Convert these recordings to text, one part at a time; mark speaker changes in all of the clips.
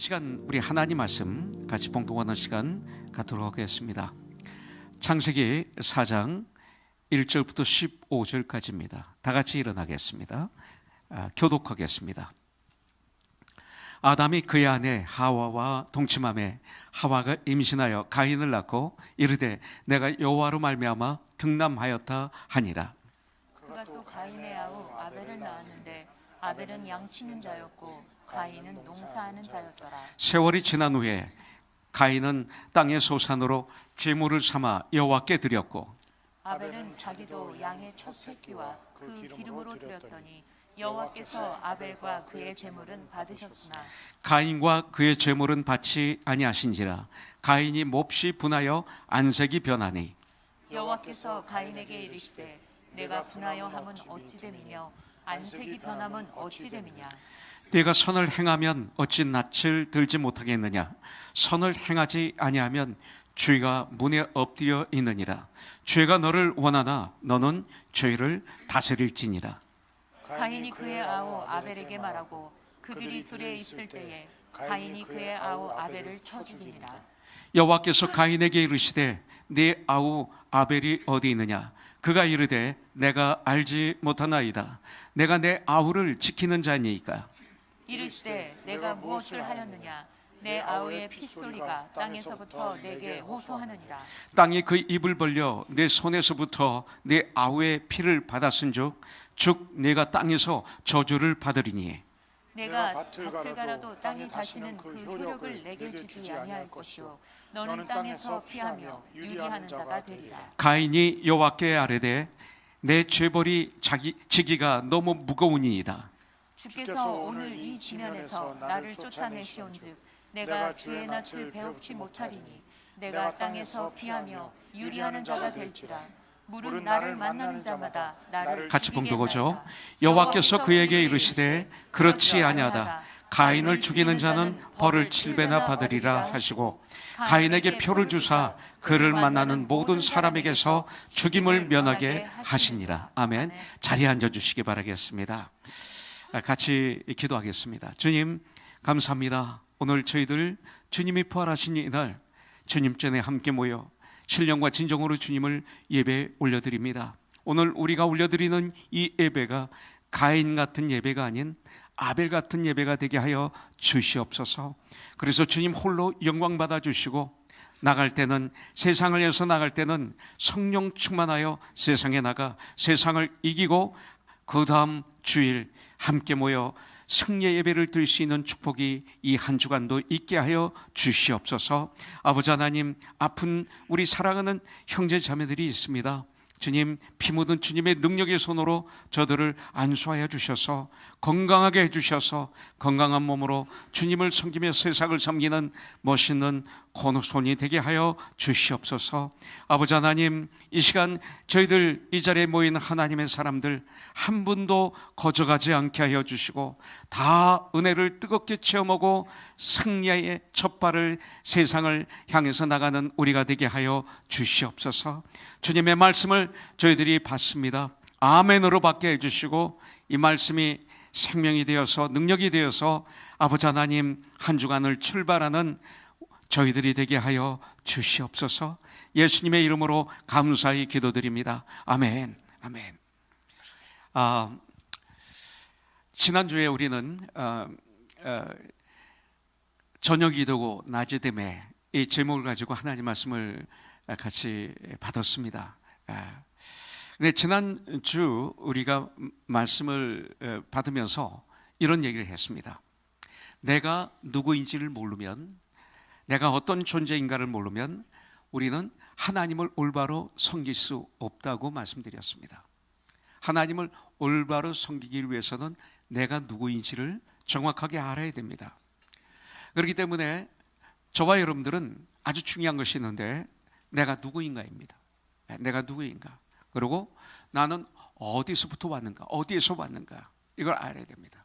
Speaker 1: 시간 우리 하나님 말씀 같이 봉독하는 시간 갖도록 하겠습니다. 창세기 4장 1절부터 15절까지입니다. 다 같이 일어나겠습니다. 교독하겠습니다. 아담이 그의 아내 하와와 동침하매 하와가 임신하여 가인을 낳고 이르되 내가 여호와로 말미암아 등남하였다 하니라.
Speaker 2: 그가 또 가인의 아우 아벨을 낳았는데 아벨은 양치는 자였고 가인은 농사하는 자였더라.
Speaker 1: 세월이 지난 후에 가인은 땅의 소산으로 제물을 삼아 여호와께 드렸고
Speaker 2: 아벨은 자기도 양의 첫 새끼와 그 기름으로 드렸더니 여호와께서 아벨과 그의 제물은 받으셨으나
Speaker 1: 가인과 그의 제물은 받지 아니하신지라. 가인이 몹시 분하여 안색이 변하니
Speaker 2: 여호와께서 가인에게 이르시되 내가 분하여 함은 어찌 됨이며 안색이 변함은 어찌 됨이냐.
Speaker 1: 네가 선을 행하면 어찌 낯을 들지 못하겠느냐. 선을 행하지 아니하면 죄가 문에 엎드려 있느니라. 죄가 너를 원하나 너는 죄를 다스릴지니라.
Speaker 2: 가인이 그의 아우 아벨에게 말하고 그들이 둘에 있을 때에 가인이 그의 아우 아벨을 쳐 죽이니라.
Speaker 1: 여호와께서 가인에게 이르시되 네 아우 아벨이 어디 있느냐. 그가 이르되 내가 알지 못하나이다. 내가 내 아우를 지키는 자니이까.
Speaker 2: 이르시되 내가 무엇을 하였느냐. 내 아우의 핏소리가 땅에서부터 내게 호소하느니라.
Speaker 1: 땅이 그 입을 벌려 내 손에서부터 내 아우의 피를 받았은즉 즉 내가 땅에서 저주를 받으리니
Speaker 2: 내가 밭을 갈아도 땅이 다시는 그 효력을 내게 주지 아니할 것이요 너는 땅에서 피하며 유리하는 자가 되리라.
Speaker 1: 가인이 여호와께 아뢰되 내 죄벌이 지기가 너무 무거우니이다.
Speaker 2: 주께서 오늘 이 지면에서 나를 쫓아내시온즉 내가 주의 낯을 배웁지 못하리니 내가 땅에서 피하며 유리하는 자가 될지라. 물은 나를 만나는 자마다 나를
Speaker 1: 같이
Speaker 2: 죽이게
Speaker 1: 봉독하죠.
Speaker 2: 하나이다.
Speaker 1: 여호와께서 그에게 이르시되 그렇지 아니하다. 가인을 죽이는 자는 벌을 7배나 받으리라 하시고 가인에게 표를 주사 그를 만나는 모든 사람에게서 죽임을 면하게 하시니라. 아멘. 자리에 앉아주시기 바라겠습니다. 같이 기도하겠습니다. 주님 감사합니다. 오늘 저희들 주님이 부활하신 이날 주님 전에 함께 모여 신령과 진정으로 주님을 예배에 올려드립니다. 오늘 우리가 올려드리는 이 예배가 가인 같은 예배가 아닌 아벨 같은 예배가 되게 하여 주시옵소서. 그래서 주님 홀로 영광 받아 주시고 나갈 때는 세상을 위해서 나갈 때는 성령 충만하여 세상에 나가 세상을 이기고 그 다음 주일 함께 모여 승리의 예배를 드릴 수 있는 축복이 이 한 주간도 있게 하여 주시옵소서. 아버지 하나님, 아픈 우리 사랑하는 형제 자매들이 있습니다. 주님, 피 묻은 주님의 능력의 손으로 저들을 안수하여 주셔서 건강하게 해주셔서 건강한 몸으로 주님을 섬기며 세상을 섬기는 멋있는 권속손이 되게 하여 주시옵소서. 아버지 하나님, 이 시간 저희들 이 자리에 모인 하나님의 사람들 한 분도 거저가지 않게 하여 주시고 다 은혜를 뜨겁게 체험하고 승리의 첫 발을 세상을 향해서 나가는 우리가 되게 하여 주시옵소서. 주님의 말씀을 저희들이 받습니다. 아멘으로 받게 해주시고 이 말씀이 생명이 되어서 능력이 되어서 아버지 하나님 한 주간을 출발하는 저희들이 되게 하여 주시옵소서. 예수님의 이름으로 감사히 기도드립니다. 아멘. 아멘. 지난주에 우리는 저녁 기도고 낮이 됨에 이 제목을 가지고 하나님 말씀을 같이 받았습니다. 근데 지난주 우리가 말씀을 받으면서 이런 얘기를 했습니다. 내가 누구인지를 모르면, 내가 어떤 존재인가를 모르면 우리는 하나님을 올바로 섬길 수 없다고 말씀드렸습니다. 하나님을 올바로 섬기기 위해서는 내가 누구인지를 정확하게 알아야 됩니다. 그렇기 때문에 저와 여러분들은 아주 중요한 것이 있는데 내가 누구인가입니다. 내가 누구인가, 그리고 나는 어디서부터 왔는가, 어디에서 왔는가, 이걸 알아야 됩니다.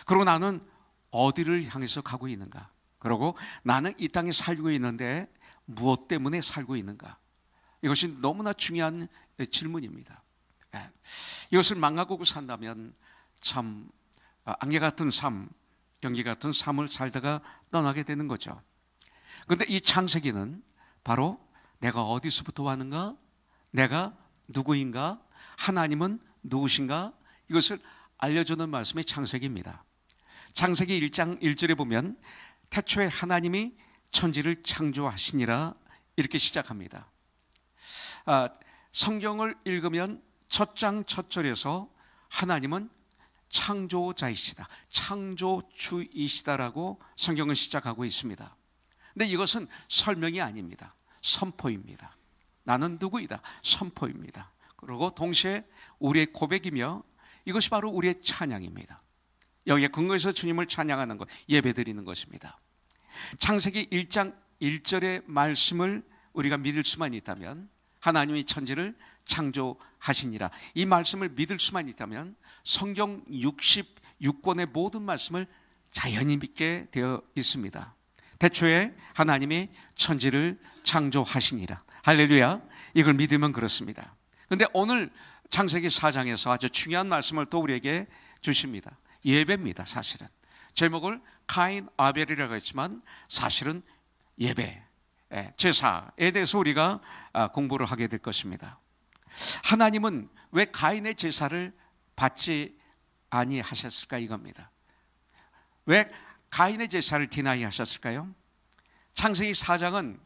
Speaker 1: 그리고 나는 어디를 향해서 가고 있는가, 그리고 나는 이 땅에 살고 있는데 무엇 때문에 살고 있는가, 이것이 너무나 중요한 질문입니다. 이것을 망각하고 산다면 참 안개 같은 삶, 연기 같은 삶을 살다가 떠나게 되는 거죠. 그런데 이 창세기는 바로 내가 어디서부터 왔는가? 내가 누구인가? 하나님은 누구신가? 이것을 알려주는 말씀이 창세기입니다. 창세기 1장 1절에 보면 태초에 하나님이 천지를 창조하시니라 이렇게 시작합니다. 성경을 읽으면 첫 장 첫 절에서 하나님은 창조자이시다, 창조주이시다라고 성경은 시작하고 있습니다. 근데 이것은 설명이 아닙니다. 선포입니다. 나는 누구이다, 선포입니다. 그리고 동시에 우리의 고백이며 이것이 바로 우리의 찬양입니다. 여기에 근거해서 주님을 찬양하는 것, 예배드리는 것입니다. 창세기 1장 1절의 말씀을 우리가 믿을 수만 있다면, 하나님이 천지를 창조하시니라, 이 말씀을 믿을 수만 있다면 성경 66권의 모든 말씀을 자연히 믿게 되어 있습니다. 태초에 하나님이 천지를 창조하시니라, 할렐루야. 이걸 믿으면 그렇습니다. 그런데 오늘 창세기 4장에서 아주 중요한 말씀을 또 우리에게 주십니다. 예배입니다. 사실은 제목을 카인 아벨이라고 했지만 사실은 예배, 제사에 대해서 우리가 공부를 하게 될 것입니다. 하나님은 왜 가인의 제사를 받지 아니하셨을까, 이겁니다. 왜 가인의 제사를 디나이 하셨을까요? 창세기 4장은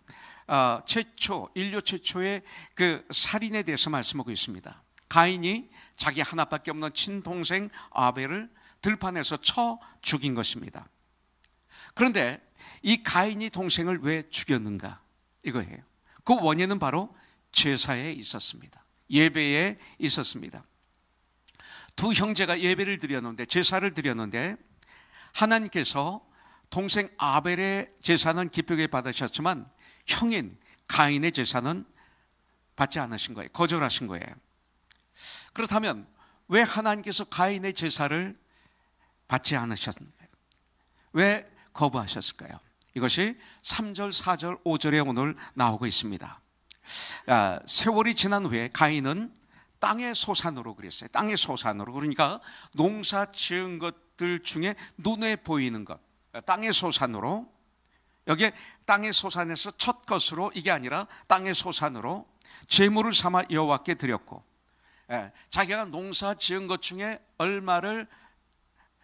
Speaker 1: 인류 최초의 그 살인에 대해서 말씀하고 있습니다. 가인이 자기 하나밖에 없는 친동생 아벨을 들판에서 쳐 죽인 것입니다. 그런데 이 가인이 동생을 왜 죽였는가, 이거예요. 그 원인은 바로 제사에 있었습니다. 예배에 있었습니다. 두 형제가 예배를 드렸는데, 제사를 드렸는데, 하나님께서 동생 아벨의 제사는 기쁘게 받으셨지만 형인 가인의 제사는 받지 않으신 거예요. 거절하신 거예요. 그렇다면 왜 하나님께서 가인의 제사를 받지 않으셨는가요? 왜 거부하셨을까요? 이것이 3절, 4절, 5절에 오늘 나오고 있습니다. 세월이 지난 후에 가인은 땅의 소산으로, 그랬어요. 땅의 소산으로, 그러니까 농사 지은 것들 중에 눈에 보이는 것, 땅의 소산으로, 여기에 땅의 소산에서 첫 것으로, 이게 아니라 땅의 소산으로 제물을 삼아 여호와께 드렸고, 자기가 농사 지은 것 중에 얼마를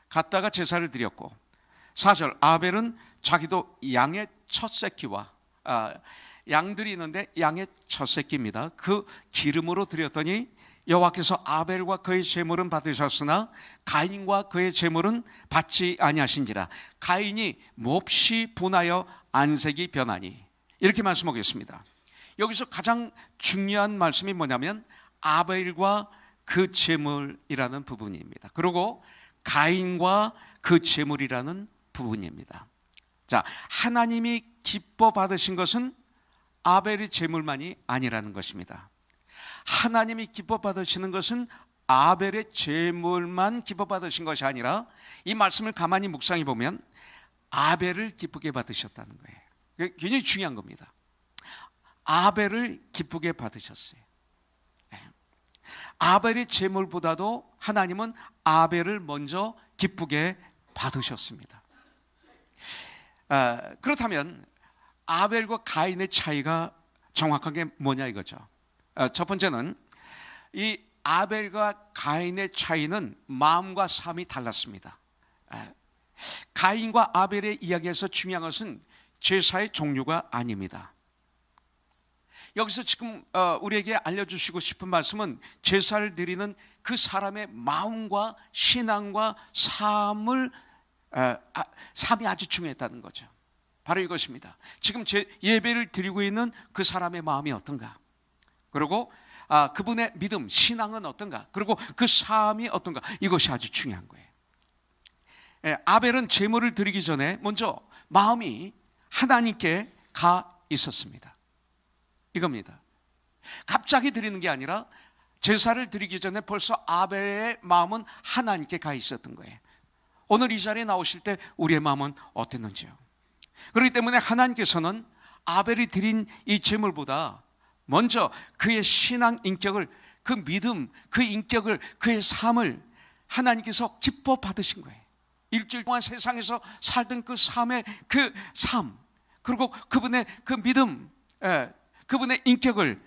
Speaker 1: 갖다가 제사를 드렸고, 4절, 아벨은 자기도 양의 첫 새끼와, 양들이 있는데 양의 첫 새끼입니다. 그 기름으로 드렸더니 여호와께서 아벨과 그의 제물은 받으셨으나 가인과 그의 제물은 받지 아니하신지라. 가인이 몹시 분하여 안색이 변하니, 이렇게 말씀하겠습니다. 여기서 가장 중요한 말씀이 뭐냐면 아벨과 그 제물이라는 부분입니다. 그리고 가인과 그 제물이라는 부분입니다. 자, 하나님이 기뻐 받으신 것은 아벨의 제물만이 아니라는 것입니다. 하나님이 기뻐 받으시는 것은 아벨의 제물만 기뻐 받으신 것이 아니라, 이 말씀을 가만히 묵상해 보면 아벨을 기쁘게 받으셨다는 거예요. 굉장히 중요한 겁니다. 아벨을 기쁘게 받으셨어요. 아벨의 제물보다도 하나님은 아벨을 먼저 기쁘게 받으셨습니다. 그렇다면 아벨과 가인의 차이가 정확하게 뭐냐 이거죠. 첫 번째는 이 아벨과 가인의 차이는 마음과 삶이 달랐습니다. 가인과 아벨의 이야기에서 중요한 것은 제사의 종류가 아닙니다. 여기서 지금 우리에게 알려주시고 싶은 말씀은 제사를 드리는 그 사람의 마음과 신앙과 삶이 아주 중요했다는 거죠. 바로 이것입니다. 지금 예배를 드리고 있는 그 사람의 마음이 어떤가, 그리고 그분의 믿음, 신앙은 어떤가, 그리고 그 삶이 어떤가, 이것이 아주 중요한 거예요. 아벨은 제물을 드리기 전에 먼저 마음이 하나님께 가 있었습니다. 이겁니다. 갑자기 드리는 게 아니라 제사를 드리기 전에 벌써 아벨의 마음은 하나님께 가 있었던 거예요. 오늘 이 자리에 나오실 때 우리의 마음은 어땠는지요? 그렇기 때문에 하나님께서는 아벨이 드린 이 제물보다 먼저 그의 신앙 인격을, 그 믿음, 그 인격을, 그의 삶을 하나님께서 기뻐 받으신 거예요. 일주일 동안 세상에서 살던 그 삶의 그 삶, 그리고 그분의 그 믿음, 그분의 인격을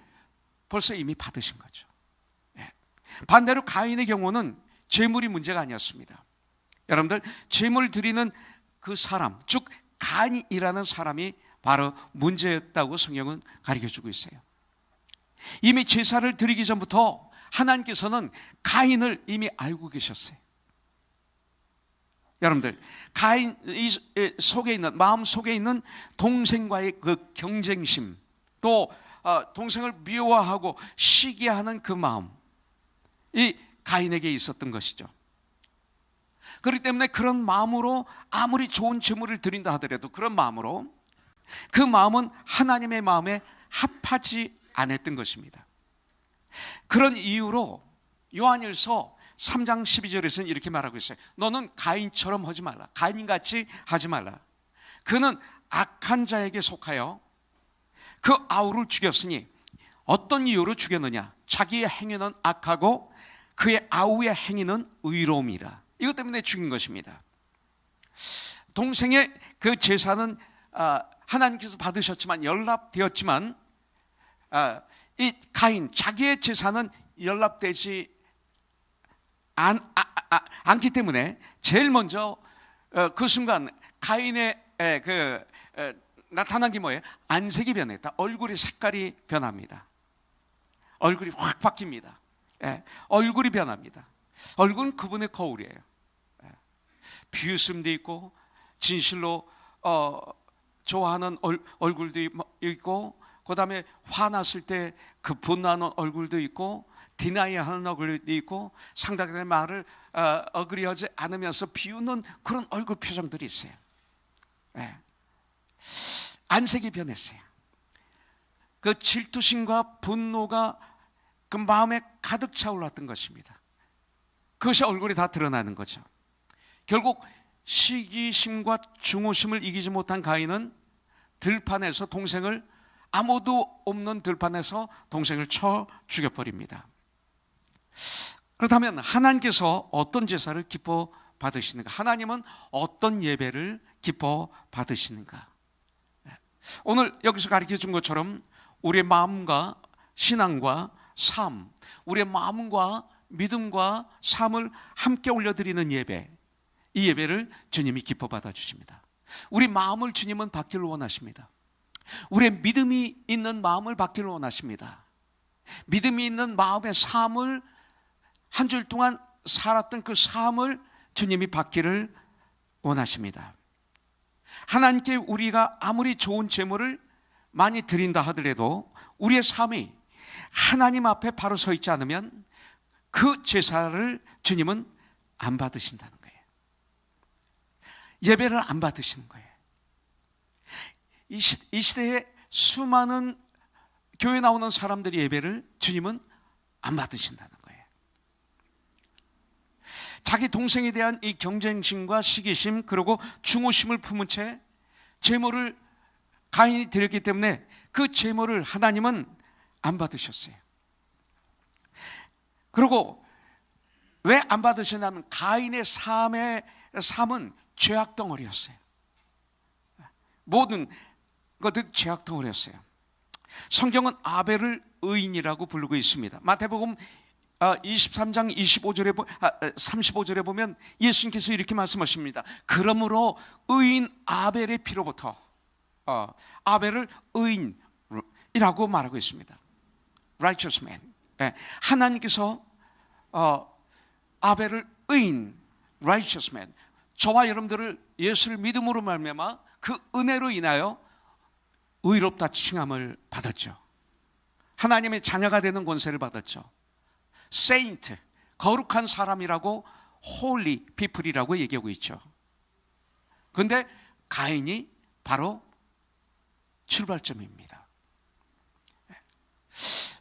Speaker 1: 벌써 이미 받으신 거죠. 반대로 가인의 경우는 재물이 문제가 아니었습니다. 여러분들, 재물 드리는 그 사람, 즉 가인이라는 사람이 바로 문제였다고 성경은 가르쳐주고 있어요. 이미 제사를 드리기 전부터 하나님께서는 가인을 이미 알고 계셨어요. 여러분들, 가인 속에 있는, 마음 속에 있는 동생과의 그 경쟁심, 또 동생을 미워하고 시기하는 그 마음, 이 가인에게 있었던 것이죠. 그렇기 때문에 그런 마음으로 아무리 좋은 제물을 드린다 하더라도 그런 마음으로, 그 마음은 하나님의 마음에 합하지 않았던 것입니다. 그런 이유로 요한일서 3장 12절에서는 이렇게 말하고 있어요. 너는 가인처럼 하지 말라. 가인같이 하지 말라. 그는 악한 자에게 속하여 그 아우를 죽였으니 어떤 이유로 죽였느냐? 자기의 행위는 악하고 그의 아우의 행위는 의로움이라. 이것 때문에 죽인 것입니다. 동생의 그 제사는 하나님께서 받으셨지만, 연락되었지만, 이 가인 자기의 제사는 연락되지 않기 때문에 제일 먼저 그 순간 가인의 나타난 게 뭐예요? 안색이 변했다. 얼굴의 색깔이 변합니다. 얼굴이 확 바뀝니다. 얼굴이 변합니다. 얼굴은 그분의 거울이에요. 비웃음도 있고, 진실로 좋아하는 얼굴도 있고, 그 다음에 화났을 때 그 분노하는 얼굴도 있고, 디나이하는 얼굴도 있고, 상대방의 말을 어그리하지 않으면서 비웃는 그런 얼굴 표정들이 있어요. 안색이 변했어요. 그 질투심과 분노가 그 마음에 가득 차올랐던 것입니다. 그것이 얼굴이 다 드러나는 거죠. 결국 시기심과 중후심을 이기지 못한 가인은 들판에서 동생을, 아무도 없는 들판에서 동생을 쳐 죽여버립니다. 그렇다면 하나님께서 어떤 제사를 기뻐 받으시는가? 하나님은 어떤 예배를 기뻐 받으시는가? 오늘 여기서 가르쳐 준 것처럼 우리의 마음과 신앙과 삶, 우리의 마음과 믿음과 삶을 함께 올려드리는 예배, 이 예배를 주님이 기뻐 받아주십니다. 우리 마음을 주님은 받기를 원하십니다. 우리의 믿음이 있는 마음을 받기를 원하십니다. 믿음이 있는 마음의 삶을, 한 주일 동안 살았던 그 삶을 주님이 받기를 원하십니다. 하나님께 우리가 아무리 좋은 제물을 많이 드린다 하더라도 우리의 삶이 하나님 앞에 바로 서 있지 않으면 그 제사를 주님은 안 받으신다는 거예요. 예배를 안 받으시는 거예요. 이 시대에 수많은 교회 나오는 사람들이 예배를 주님은 안 받으신다는 거예요. 자기 동생에 대한 이 경쟁심과 시기심, 그리고 중후심을 품은 채 제물을 가인이 드렸기 때문에 그 제물을 하나님은 안 받으셨어요. 그리고 왜 안 받으셨냐면 가인의 삶은 죄악 덩어리였어요. 모든 것들 죄악 덩어리였어요. 성경은 아벨을 의인이라고 부르고 있습니다. 마태복음 23장 35절에 보면 예수님께서 이렇게 말씀하십니다. 그러므로 의인 아벨의 피로부터, 아벨을 의인이라고 말하고 있습니다. Righteous man. 하나님께서 아벨을 의인, righteous man, 저와 여러분들을 예수를 믿음으로 말미암아 그 은혜로 인하여 의롭다 칭함을 받았죠. 하나님의 자녀가 되는 권세를 받았죠. Saint, 거룩한 사람이라고, Holy people이라고 얘기하고 있죠. 그런데 가인이 바로 출발점입니다.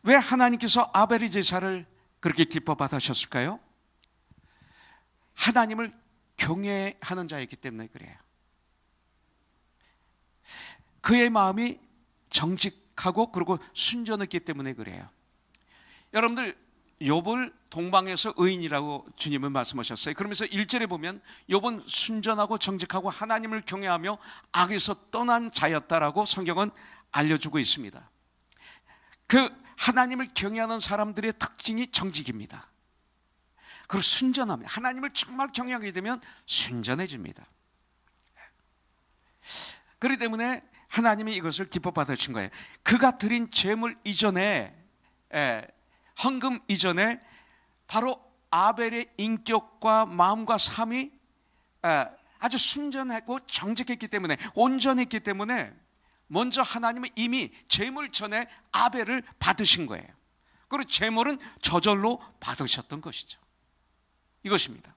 Speaker 1: 왜 하나님께서 아벨의 제사를 그렇게 기뻐 받으셨을까요? 하나님을 경외하는 자이기 때문에 그래요. 그의 마음이 정직하고 그리고 순전했기 때문에 그래요. 여러분들, 욥을 동방에서 의인이라고 주님은 말씀하셨어요. 그러면서 1절에 보면 욥은 순전하고 정직하고 하나님을 경외하며 악에서 떠난 자였다라고 성경은 알려주고 있습니다. 그 하나님을 경외하는 사람들의 특징이 정직입니다. 그리고 순전함이, 하나님을 정말 경외하게 되면 순전해집니다. 그렇기 때문에 하나님이 이것을 기뻐 받으신 거예요. 그가 드린 제물 이전에, 헌금 이전에 바로 아벨의 인격과 마음과 삶이 아주 순전하고 정직했기 때문에, 온전했기 때문에 먼저 하나님은 이미 제물 전에 아벨을 받으신 거예요. 그리고 제물은 저절로 받으셨던 것이죠. 이것입니다.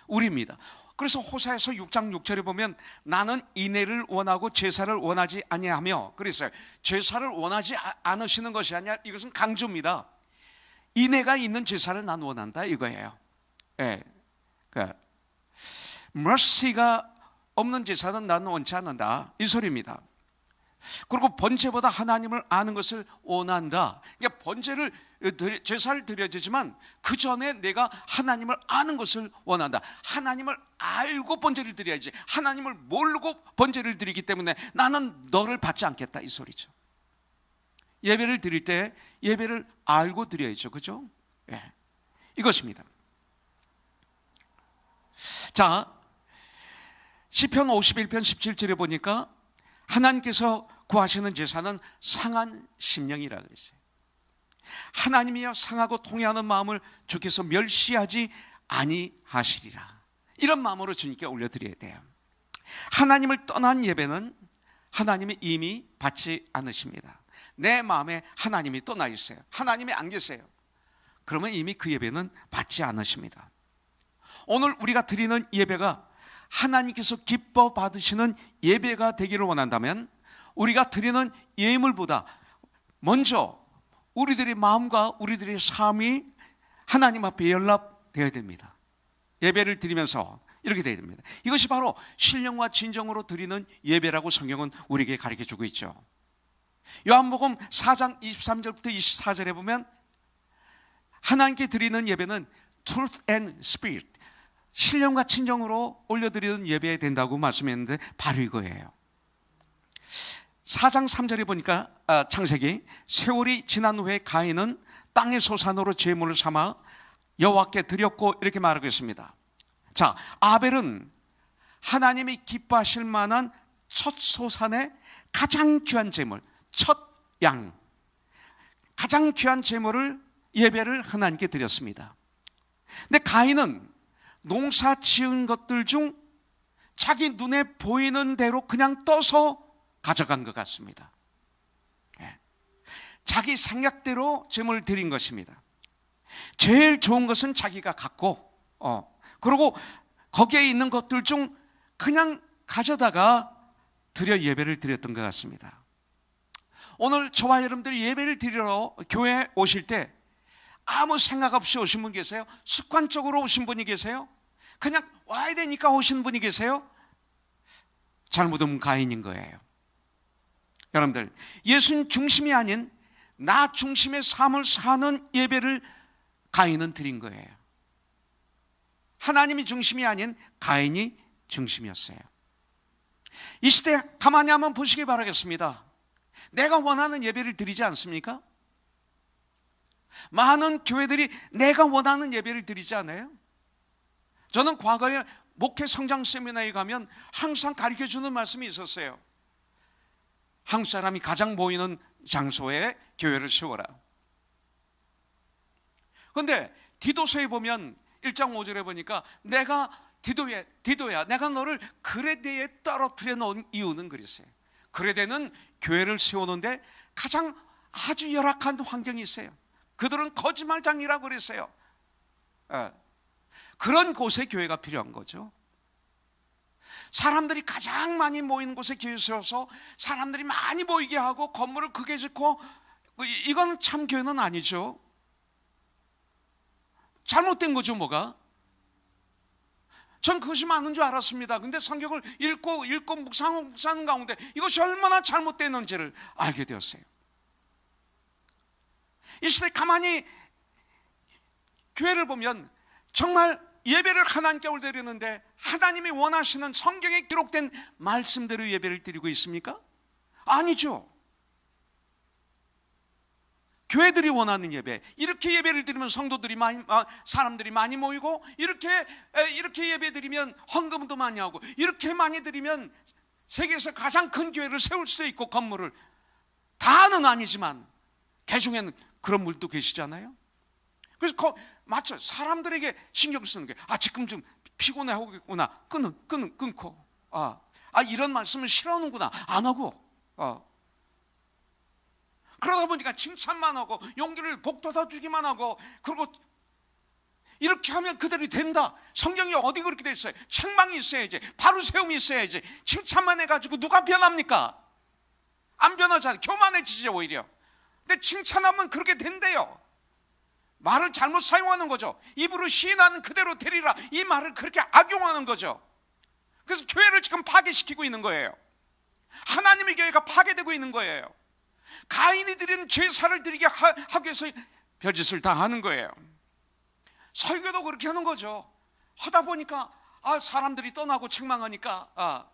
Speaker 1: 우리입니다. 그래서 호사에서 6장 6절에 보면 나는 인애를 원하고 제사를 원하지 아니하며, 그랬어요. 제사를 원하지 않으시는 것이 아니라 이것은 강조입니다. 인애가 있는 제사를 난 원한다 이거예요. 예. 그러니까 mercy가 없는 제사는 나는 원치 않는다 이 소리입니다. 그리고 번제보다 하나님을 아는 것을 원한다. 그러니까 번제를, 제사를 드려야지만 그 전에 내가 하나님을 아는 것을 원한다. 하나님을 알고 번제를 드려야지. 하나님을 모르고 번제를 드리기 때문에 나는 너를 받지 않겠다 이 소리죠. 예배를 드릴 때 예배를 알고 드려야죠. 그죠? 예. 이것입니다. 자, 시편 51편 17절에 보니까 하나님께서 구하시는 제사는 상한 심령이라 그랬어요. 하나님이여 상하고 통회하는 마음을 주께서 멸시하지 아니하시리라. 이런 마음으로 주님께 올려드려야 돼요. 하나님을 떠난 예배는 하나님이 이미 받지 않으십니다. 내 마음에 하나님이 떠나 있어요. 하나님이 안 계세요. 그러면 이미 그 예배는 받지 않으십니다. 오늘 우리가 드리는 예배가 하나님께서 기뻐 받으시는 예배가 되기를 원한다면 우리가 드리는 예물보다 먼저 우리들의 마음과 우리들의 삶이 하나님 앞에 연락되어야 됩니다. 예배를 드리면서 이렇게 되어야 됩니다. 이것이 바로 신령과 진정으로 드리는 예배라고 성경은 우리에게 가르쳐주고 있죠. 요한복음 4장 23절부터 24절에 보면 하나님께 드리는 예배는 truth and spirit, 신령과 진정으로 올려드리는 예배 된다고 말씀했는데 바로 이거예요. 4장 3절에 보니까 창세기, 세월이 지난 후에 가인은 땅의 소산으로 제물을 삼아 여호와께 드렸고 이렇게 말하고 있습니다. 자, 아벨은 하나님이 기뻐하실 만한 첫 소산의 가장 귀한 제물, 첫 양, 가장 귀한 제물을 예배를 하나님께 드렸습니다. 근데 가인은 농사 지은 것들 중 자기 눈에 보이는 대로 그냥 떠서 가져간 것 같습니다. 자기 생각대로 제물을 드린 것입니다. 제일 좋은 것은 자기가 갖고 그리고 거기에 있는 것들 중 그냥 가져다가 드려 예배를 드렸던 것 같습니다. 오늘 저와 여러분들이 예배를 드리러 교회에 오실 때 아무 생각 없이 오신 분 계세요? 습관적으로 오신 분이 계세요? 그냥 와야 되니까 오신 분이 계세요? 잘못하면 가인인 거예요. 여러분들, 예수님 중심이 아닌 나 중심의 삶을 사는 예배를 가인은 드린 거예요. 하나님이 중심이 아닌 가인이 중심이었어요. 이 시대 가만히 한번 보시기 바라겠습니다. 내가 원하는 예배를 드리지 않습니까? 많은 교회들이 내가 원하는 예배를 드리지 않아요? 저는 과거에 목회 성장 세미나에 가면 항상 가르쳐주는 말씀이 있었어요. 한국 사람이 가장 모이는 장소에 교회를 세워라. 그런데 디도서에 보면 1장 5절에 보니까 내가 디도야 내가 너를 그레데에 떨어뜨려 놓은 이유는 그랬어요. 그레데는 교회를 세우는데 가장 아주 열악한 환경이 있어요. 그들은 거짓말장이라고 그랬어요. 그런 곳에 교회가 필요한 거죠. 사람들이 가장 많이 모이는 곳에 교회 세워서 사람들이 많이 모이게 하고 건물을 크게 짓고, 이건 참 교회는 아니죠. 잘못된 거죠. 뭐가? 전 그것이 맞는 줄 알았습니다. 근데 성경을 읽고 묵상하는 가운데 이것이 얼마나 잘못됐는지를 알게 되었어요. 이 시대 가만히 교회를 보면 정말 예배를 하나님께 올려드리는데 하나님이 원하시는 성경에 기록된 말씀대로 예배를 드리고 있습니까? 아니죠. 교회들이 원하는 예배, 이렇게 예배를 드리면 성도들이 사람들이 많이 모이고, 이렇게 예배 드리면 헌금도 많이 하고, 이렇게 많이 드리면 세계에서 가장 큰 교회를 세울 수 있고, 건물을 다는 아니지만 개중에는 그런 분도 계시잖아요. 그래서 맞죠. 사람들에게 신경 쓰는 게, 지금 좀 피곤해하겠구나, 끊고, 이런 말씀을 싫어하는구나, 안 하고, 그러다 보니까 칭찬만 하고 용기를 북돋아 주기만 하고, 그리고 이렇게 하면 그대로 된다. 성경이 어디 그렇게 돼 있어요? 책망이 있어야지, 바로 세움이 있어야지. 칭찬만 해가지고 누가 변합니까? 안 변하잖아요. 교만해지죠 오히려. 근데 칭찬하면 그렇게 된대요. 말을 잘못 사용하는 거죠. 입으로 시인하는 그대로 되리라, 이 말을 그렇게 악용하는 거죠. 그래서 교회를 지금 파괴시키고 있는 거예요. 하나님의 교회가 파괴되고 있는 거예요. 가인이 드린 제사를 드리게 하기 위해서 별짓을 다 하는 거예요. 설교도 그렇게 하는 거죠. 하다 보니까 사람들이 떠나고 책망하니까,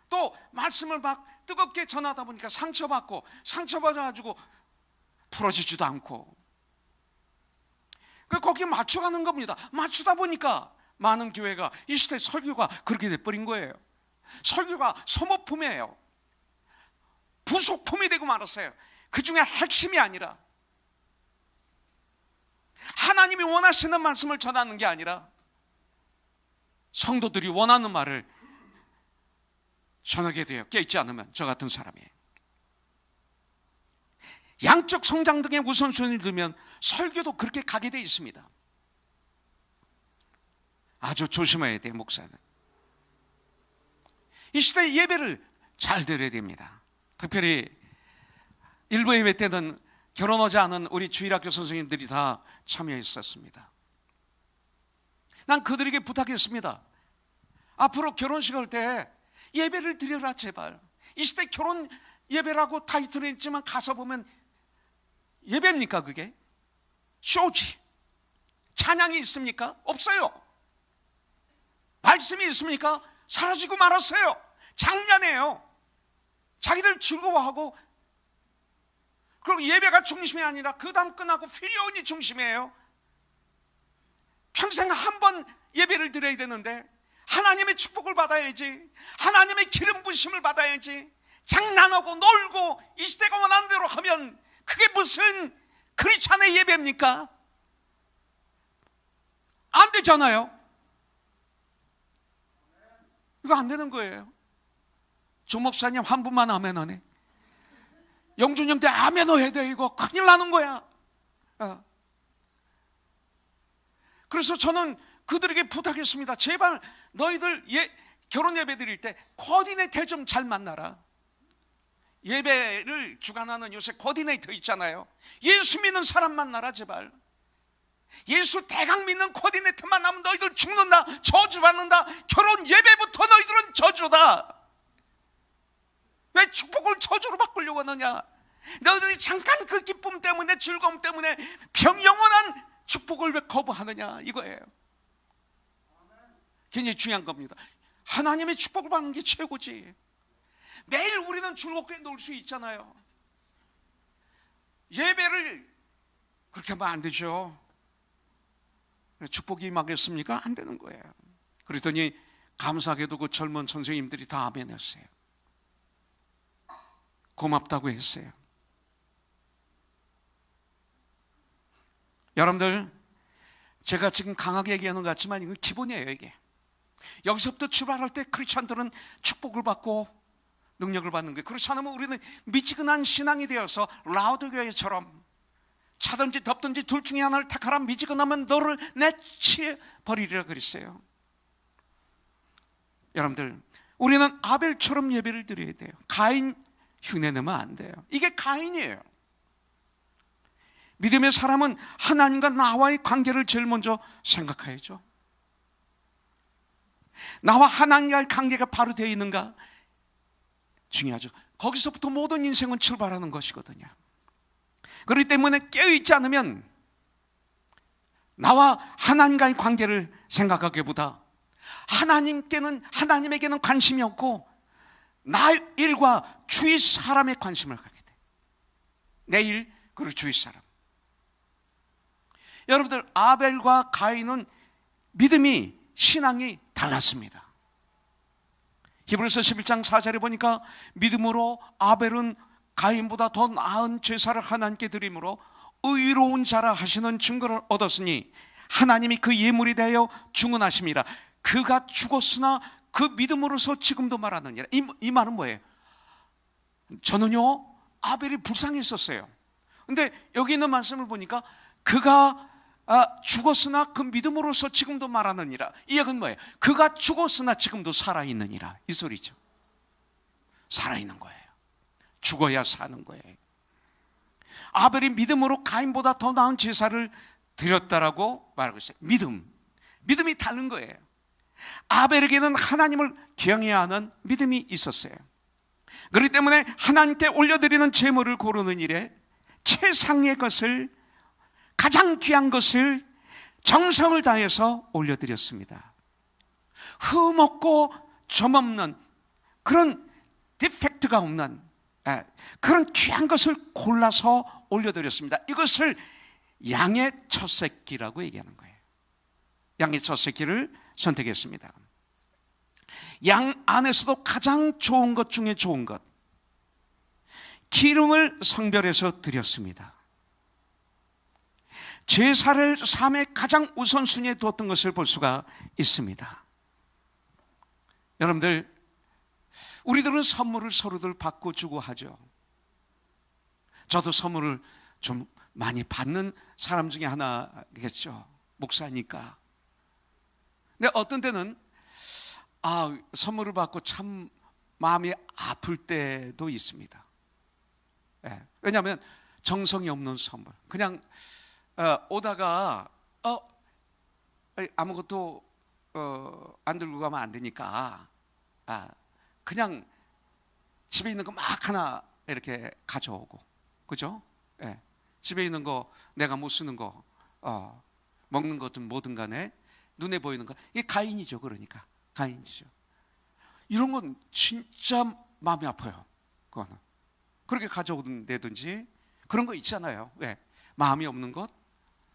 Speaker 1: 또 말씀을 막 뜨겁게 전하다 보니까 상처받아가지고 풀어지지도 않고, 거기에 맞춰가는 겁니다. 맞추다 보니까 많은 교회가, 이 시대 설교가 그렇게 돼버린 거예요. 설교가 소모품이에요. 부속품이 되고 말았어요. 그 중에 핵심이 아니라, 하나님이 원하시는 말씀을 전하는 게 아니라 성도들이 원하는 말을 전하게 돼요. 깨있지 않으면 저 같은 사람이. 양적 성장 등의 우선순위를 두면 설교도 그렇게 가게 돼 있습니다. 아주 조심해야 돼요. 목사는 이 시대의 예배를 잘 드려야 됩니다. 특별히 일부 예배 때는 결혼하지 않은 우리 주일학교 선생님들이 다 참여했었습니다. 난 그들에게 부탁했습니다. 앞으로 결혼식 할 때 예배를 드려라 제발. 이 시대 결혼 예배라고 타이틀은 있지만 가서 보면 예배입니까 그게? 쇼지. 찬양이 있습니까? 없어요. 말씀이 있습니까? 사라지고 말았어요. 장난이에요. 자기들 즐거워하고, 그리고 예배가 중심이 아니라 그 다음 끝나고 필요원이 중심이에요. 평생 한 번 예배를 드려야 되는데 하나님의 축복을 받아야지, 하나님의 기름 부심을 받아야지, 장난하고 놀고 이 시대가 원하는 대로 하면 그게 무슨 크리스찬의 예배입니까? 안 되잖아요. 이거 안 되는 거예요. 조 목사님 한 분만 아멘 하네. 영준 형 때 아멘 해야 돼. 이거 큰일 나는 거야. 그래서 저는 그들에게 부탁했습니다. 제발 너희들 결혼 예배 드릴 때 코디네이터 좀 잘 만나라. 예배를 주관하는 요새 코디네이터 있잖아요. 예수 믿는 사람 만나라 제발. 예수 대강 믿는 코디네이터 만나면 너희들 죽는다, 저주받는다. 결혼 예배부터 너희들은 저주다. 왜 축복을 저주로 바꾸려고 하느냐? 너희들이 잠깐 그 기쁨 때문에, 즐거움 때문에 영원한 축복을 왜 거부하느냐 이거예요. 굉장히 중요한 겁니다. 하나님의 축복을 받는 게 최고지. 매일 우리는 즐겁게 놀 수 있잖아요. 예배를 그렇게 하면 안 되죠. 축복이 임하겠습니까? 안 되는 거예요. 그랬더니 감사하게도 그 젊은 선생님들이 다 아멘했어요. 고맙다고 했어요. 여러분들, 제가 지금 강하게 얘기하는 것 같지만 이건 기본이에요. 이게 여기서부터 출발할 때 크리스찬들은 축복을 받고 능력을 받는 거예요. 그렇지 않으면 우리는 미지근한 신앙이 되어서 라우드 교회처럼 차든지 덥든지 둘 중에 하나를 택하라, 미지근하면 너를 내치버리리라 그랬어요. 여러분들, 우리는 아벨처럼 예배를 드려야 돼요. 가인 흉내내면 안 돼요. 이게 가인이에요. 믿음의 사람은 하나님과 나와의 관계를 제일 먼저 생각해야죠. 나와 하나님과의 관계가 바로 되어 있는가 중요하죠. 거기서부터 모든 인생은 출발하는 것이거든요. 그렇기 때문에 깨어있지 않으면 나와 하나님과의 관계를 생각하기보다 하나님에게는 관심이 없고 나 일과 주위 사람에 관심을 갖게 돼. 내 일 그리고 주위 사람. 여러분들, 아벨과 가인은 믿음이, 신앙이 달랐습니다. 히브리서 11장 4절에 보니까 믿음으로 아벨은 가인보다 더 나은 제사를 하나님께 드림으로 의로운 자라 하시는 증거를 얻었으니 하나님이 그 예물이 되어 중언하심이라. 그가 죽었으나 그 믿음으로서 지금도 말하느니라. 이 말은 뭐예요? 저는요, 아벨이 불쌍했었어요. 근데 여기 있는 말씀을 보니까 그가 죽었으나 그 믿음으로서 지금도 말하느니라. 이 얘기는 뭐예요? 그가 죽었으나 지금도 살아있느니라, 이 소리죠. 살아있는 거예요. 죽어야 사는 거예요. 아벨이 믿음으로 가인보다 더 나은 제사를 드렸다라고 말하고 있어요. 믿음이 다른 거예요. 아벨에게는 하나님을 경외해야 하는 믿음이 있었어요. 그렇기 때문에 하나님께 올려드리는 제물을 고르는 일에 최상의 것을, 가장 귀한 것을 정성을 다해서 올려드렸습니다. 흠없고 점없는 그런 디펙트가 없는 그런 귀한 것을 골라서 올려드렸습니다. 이것을 양의 첫 새끼라고 얘기하는 거예요. 양의 첫 새끼를 선택했습니다. 양 안에서도 가장 좋은 것 중에 좋은 것, 기름을 성별해서 드렸습니다. 제사를 삶의 가장 우선순위에 두었던 것을 볼 수가 있습니다. 여러분들, 우리들은 선물을 서로들 받고 주고 하죠. 저도 선물을 좀 많이 받는 사람 중에 하나겠죠. 목사니까. 근데 어떤 때는 선물을 받고 참 마음이 아플 때도 있습니다. 왜냐하면 정성이 없는 선물, 그냥 오다가 아무것도 안 들고 가면 안 되니까 그냥 집에 있는 거 막 하나 이렇게 가져오고, 그죠? 집에 있는 거, 내가 못 쓰는 거, 먹는 것든 뭐든 간에 눈에 보이는 거, 이게 가인이죠. 그러니까 가인이죠. 이런 건 진짜 마음이 아파요. 그거는 그렇게 가져오든지 그런 거 있잖아요. 왜? 마음이 없는 것.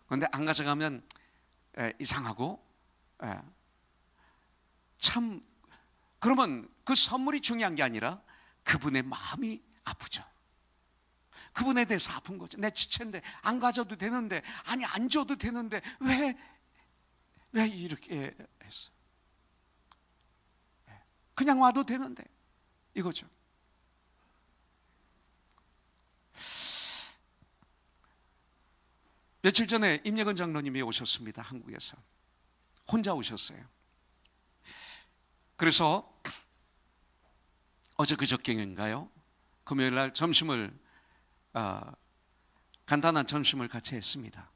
Speaker 1: 그런데 안 가져가면 이상하고, 참, 그러면 그 선물이 중요한 게 아니라 그분의 마음이 아프죠. 그분에 대해서 아픈 거죠. 내 지체인데 안 가져도 되는데, 아니 안 줘도 되는데 왜 이렇게 했어? 그냥 와도 되는데, 이거죠. 며칠 전에 임예근 장로님이 오셨습니다. 한국에서 혼자 오셨어요. 그래서 어제 그저께인가요? 금요일 날 점심을 간단한 점심을 같이 했습니다.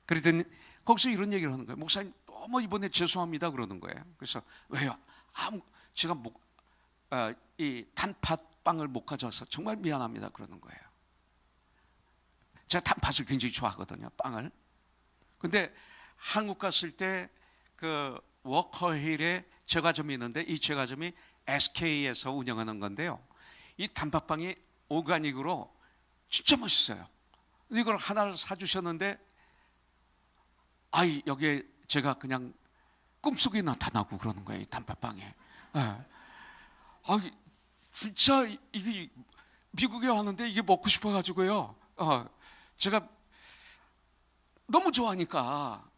Speaker 1: 그랬더니 거기서 이런 얘기를 하는 거예요. 목사님, 너무 이번에 죄송합니다 그러는 거예요. 그래서 왜요? 제가 이 단팥빵을 못 가져와서 정말 미안합니다 그러는 거예요. 제가 단팥을 굉장히 좋아하거든요, 빵을. 근데 한국 갔을 때 그 워커힐에 제과점이 있는데, 이 제과점이 SK에서 운영하는 건데요, 이 단팥빵이 오가닉으로 진짜 맛있어요. 이걸 하나를 사주셨는데, 여기에 제가 그냥 꿈속에 나타나고 그러는 거예요, 이 단팥빵에. 진짜 이게 미국에 왔는데 이게 먹고 싶어가지고요. 제가 너무 좋아하니까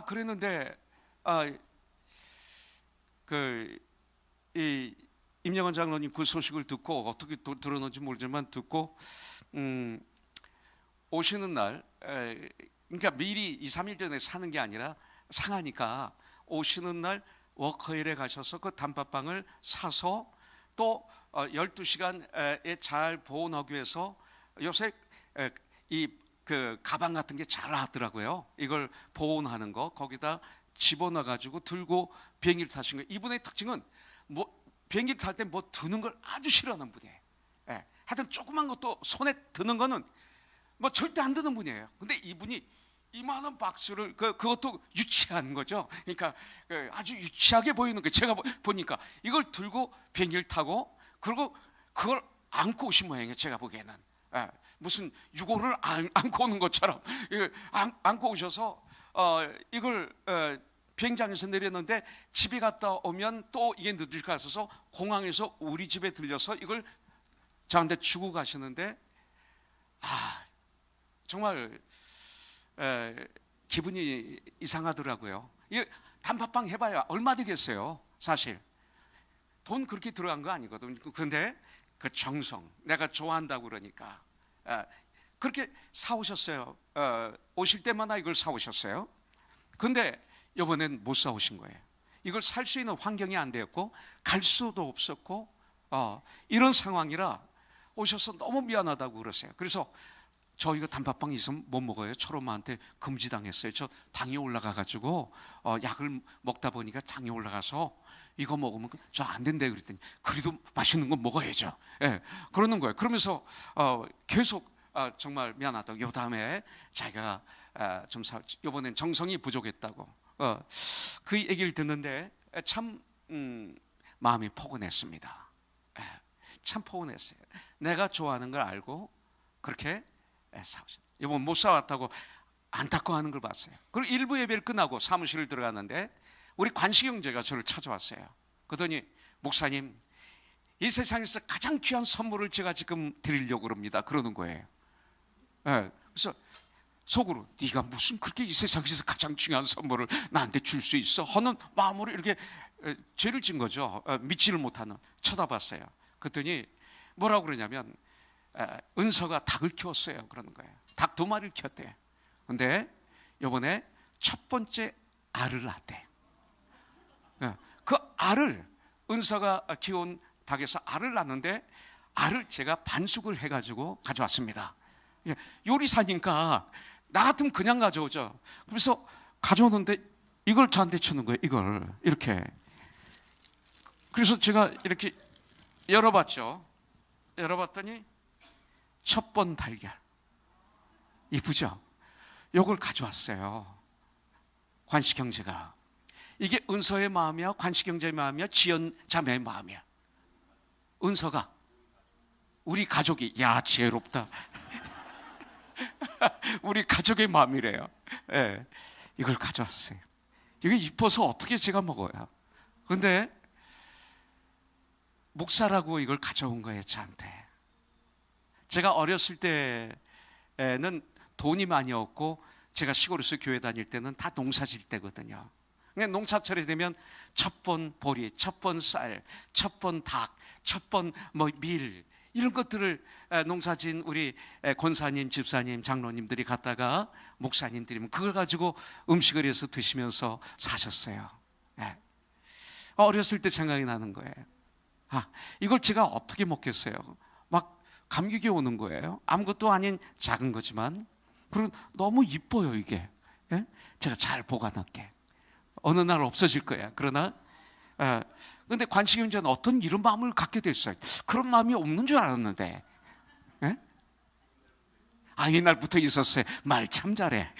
Speaker 1: 그랬는데 이 임영환 장로님 그 소식을 듣고, 어떻게 들었는지 모르지만 듣고 오시는 날, 그러니까 미리 2, 3일 전에 사는 게 아니라 상하니까 오시는 날 워커힐에 가셔서 그 단팥빵을 사서 또 12시간에 잘 보온하기 위해서, 요새 그 가방 같은 게 잘 나왔더라고요. 이걸 보온하는 거 거기다 집어넣어 가지고 들고 비행기를 타신 거예요. 이분의 특징은 비행기를 탈 때 드는 걸 아주 싫어하는 분이에요. 하여튼 조그만 것도 손에 드는 거는 절대 안 드는 분이에요. 근데 이분이 이만한 박수를 그것도 유치한 거죠. 그러니까 아주 유치하게 보이는 거 제가 보니까 이걸 들고 비행기를 타고 그리고 그걸 안고 오신 모양이에요. 제가 보기에는 무슨 유골을 안고 오는 것처럼 안고 오셔서 이걸 비행장에서 내렸는데 집에 갔다 오면 또 이게 늦을 것 같아서 공항에서 우리 집에 들려서 이걸 저한테 주고 가시는데 정말 기분이 이상하더라고요. 이게 단팥빵 해봐야 얼마 되겠어요. 사실 돈 그렇게 들어간 거 아니거든요. 그런데 그 정성, 내가 좋아한다고 그러니까 그렇게 사오셨어요. 오실 때마다 이걸 사오셨어요. 근데 이번엔 못 사오신 거예요. 이걸 살 수 있는 환경이 안 되었고 갈 수도 없었고 이런 상황이라 오셔서 너무 미안하다고 그러세요. 그래서 저 이거 단팥빵 있으면 못 먹어요. 철엄마한테 금지당했어요. 저 당이 올라가가지고 약을 먹다 보니까 당이 올라가서 이거 먹으면 저 안 된대 그랬더니 그래도 맛있는 거 먹어야죠. 그러는 거예요. 그러면서 계속 정말 미안하다고 요 다음에 자기가 좀 이번엔 정성이 부족했다고 그 얘기를 듣는데 참 마음이 포근했습니다. 참 포근했어요. 내가 좋아하는 걸 알고 그렇게 사오셨어요. 이번 못 사왔다고 안타까워하는 걸 봤어요. 그리고 일부 예배를 끝나고 사무실을 들어갔는데 우리 관식 형제가 저를 찾아왔어요. 그러더니 목사님, 이 세상에서 가장 귀한 선물을 제가 지금 드리려고 합니다. 그러는 거예요. 그래서 속으로 네가 무슨 그렇게 이 세상에서 가장 중요한 선물을 나한테 줄 수 있어? 하는 마음으로 이렇게 죄를 진 거죠. 믿지를 못하는. 쳐다봤어요. 그랬더니 뭐라고 그러냐면 은서가 닭을 키웠어요. 그러는 거예요. 닭 2마리를 키웠대. 근데 이번에 첫 번째 알을 낳았대. 그 알을 은서가 키운 닭에서 알을 낳는데 알을 제가 반숙을 해가지고 가져왔습니다. 요리사니까 나 같으면 그냥 가져오죠. 그래서 가져오는데 이걸 저한테 주는 거예요. 이걸 이렇게. 그래서 제가 이렇게 열어봤죠. 열어봤더니 첫 번 달걀 이쁘죠? 이걸 가져왔어요. 관식 형제가. 이게 은서의 마음이야, 관식 형제의 마음이야, 지연 자매의 마음이야. 은서가 우리 가족이 지혜롭다. 우리 가족의 마음이래요. 이걸 가져왔어요. 이게 이뻐서 어떻게 제가 먹어요? 근데 목사라고 이걸 가져온 거예요, 저한테. 제가 어렸을 때는 돈이 많이 없고 제가 시골에서 교회 다닐 때는 다 농사 질 때거든요. 농사철이 되면 첫 번 보리, 첫 번 쌀, 첫 번 닭, 첫 번 밀 이런 것들을 농사진 우리 권사님, 집사님, 장로님들이 갖다가 목사님들이면 그걸 가지고 음식을 해서 드시면서 사셨어요. 어렸을 때 생각이 나는 거예요. 이걸 제가 어떻게 먹겠어요? 막 감격이 오는 거예요. 아무것도 아닌 작은 거지만 그리고 너무 이뻐요 이게. 제가 잘 보관할게. 어느 날 없어질 거야. 그러나 근데 관식 형제는 어떤 이런 마음을 갖게 됐어요. 그런 마음이 없는 줄 알았는데 이날부터 있었어요. 말 참 잘해.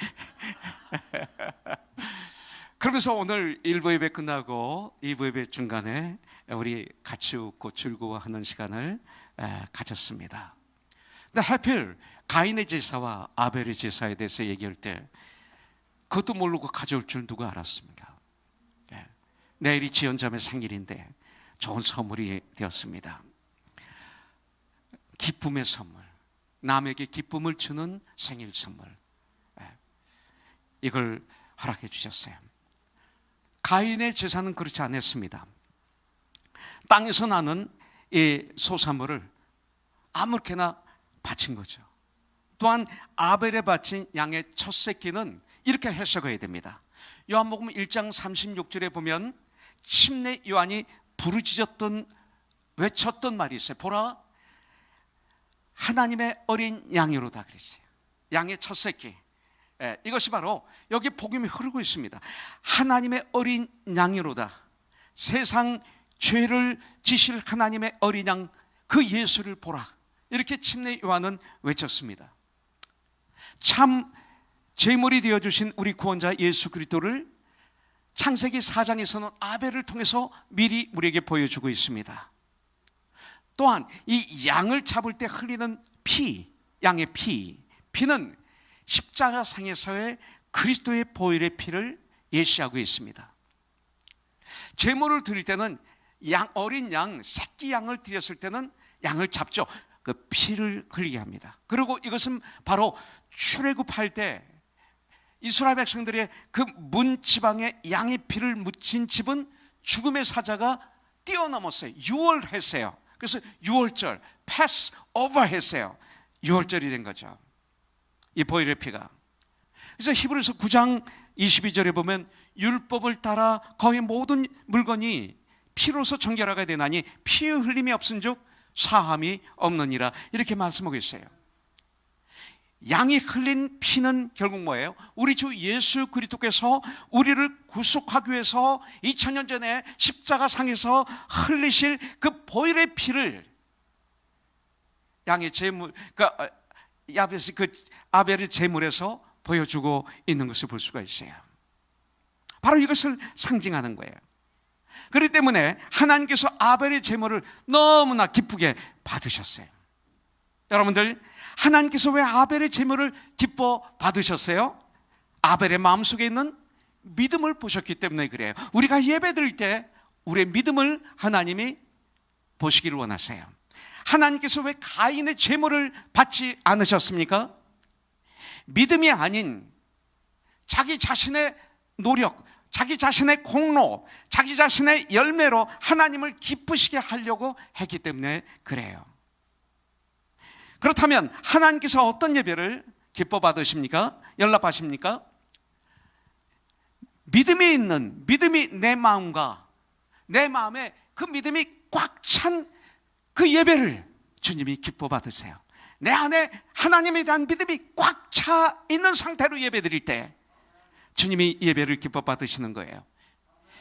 Speaker 1: 그러면서 오늘 1부 예배 끝나고 2부 예배 중간에 우리 같이 웃고 즐거워하는 시간을 가졌습니다. 근데 하필 가인의 제사와 아벨의 제사에 대해서 얘기할 때 그것도 모르고 가져올 줄 누가 알았습니까? 내일이 지연자매 생일인데 좋은 선물이 되었습니다. 기쁨의 선물, 남에게 기쁨을 주는 생일 선물, 이걸 허락해 주셨어요. 가인의 제사는 그렇지 않았습니다. 땅에서 나는 이 소산물을 아무렇게나 바친 거죠. 또한 아벨에 바친 양의 첫 새끼는 이렇게 해석해야 됩니다. 요한복음 1장 36절에 보면 침례 요한이 부르짖었던 외쳤던 말이 있어요. 보라, 하나님의 어린 양이로다 그랬어요. 양의 첫 새끼. 이것이 바로 여기 복음이 흐르고 있습니다. 하나님의 어린 양이로다. 세상 죄를 지실 하나님의 어린 양, 그 예수를 보라. 이렇게 침례 요한은 외쳤습니다. 참 제물이 되어주신 우리 구원자 예수 그리스도를 창세기 4장에서는 아벨을 통해서 미리 우리에게 보여주고 있습니다. 또한 이 양을 잡을 때 흘리는 피, 양의 피는 십자가상에서의 그리스도의 보혈의 피를 예시하고 있습니다. 제물을 드릴 때는 어린 양, 새끼 양을 드렸을 때는 양을 잡죠. 그 피를 흘리게 합니다. 그리고 이것은 바로 출애굽할 때 이스라엘 백성들의 그 문지방에 양의 피를 묻힌 집은 죽음의 사자가 뛰어넘었어요. 유월했어요. 그래서 유월절, 패스 오버 했어요. 유월절이 된 거죠, 이 보혈의 피가. 그래서 히브리서 9장 22절에 보면 율법을 따라 거의 모든 물건이 피로서 정결하게 되나니 피의 흘림이 없은즉 사함이 없느니라, 이렇게 말씀하고 있어요. 양이 흘린 피는 결국 뭐예요? 우리 주 예수 그리스도께서 우리를 구속하기 위해서 2000년 전에 십자가상에서 흘리실 그 보혈의 피를 양의 제물, 아벨의 제물에서 보여주고 있는 것을 볼 수가 있어요. 바로 이것을 상징하는 거예요. 그렇기 때문에 하나님께서 아벨의 제물을 너무나 기쁘게 받으셨어요. 여러분들, 하나님께서 왜 아벨의 제물을 기뻐 받으셨어요? 아벨의 마음속에 있는 믿음을 보셨기 때문에 그래요. 우리가 예배드릴 때 우리의 믿음을 하나님이 보시기를 원하세요. 하나님께서 왜 가인의 제물을 받지 않으셨습니까? 믿음이 아닌 자기 자신의 노력, 자기 자신의 공로, 자기 자신의 열매로 하나님을 기쁘시게 하려고 했기 때문에 그래요. 그렇다면 하나님께서 어떤 예배를 기뻐 받으십니까? 연락하십니까? 믿음이 내 마음과 내 마음에 그 믿음이 꽉 찬 그 예배를 주님이 기뻐 받으세요. 내 안에 하나님에 대한 믿음이 꽉 차 있는 상태로 예배 드릴 때 주님이 예배를 기뻐 받으시는 거예요.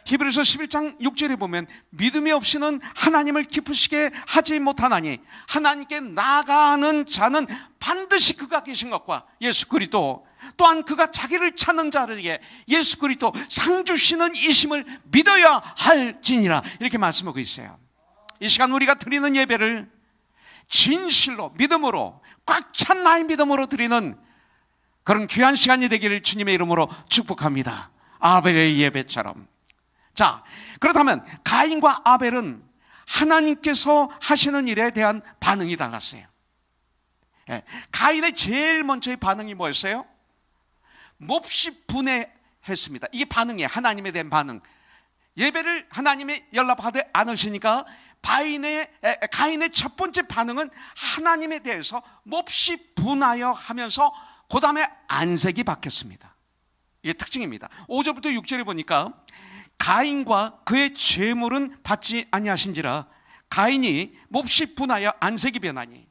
Speaker 1: 히브리서 11장 6절에 보면 믿음이 없이는 하나님을 기쁘시게 하지 못하나니 하나님께 나아가는 자는 반드시 그가 계신 것과 예수 그리스도, 또한 그가 자기를 찾는 자들에게 예수 그리스도 상 주시는 이심을 믿어야 할지니라, 이렇게 말씀하고 있어요. 이 시간 우리가 드리는 예배를 진실로 믿음으로 꽉 찬 나의 믿음으로 드리는 그런 귀한 시간이 되기를 주님의 이름으로 축복합니다. 아벨의 예배처럼. 자, 그렇다면 가인과 아벨은 하나님께서 하시는 일에 대한 반응이 달랐어요. 가인의 제일 먼저의 반응이 뭐였어요? 몹시 분해했습니다. 이게 반응이에요. 하나님에 대한 반응. 예배를 하나님이 연락받지 않으시니까 가인의 첫 번째 반응은 하나님에 대해서 몹시 분하여 하면서 그 다음에 안색이 바뀌었습니다. 이게 특징입니다. 5절부터 6절에 보니까 가인과 그의 제물은 받지 아니하신지라 가인이 몹시 분하여 안색이 변하니,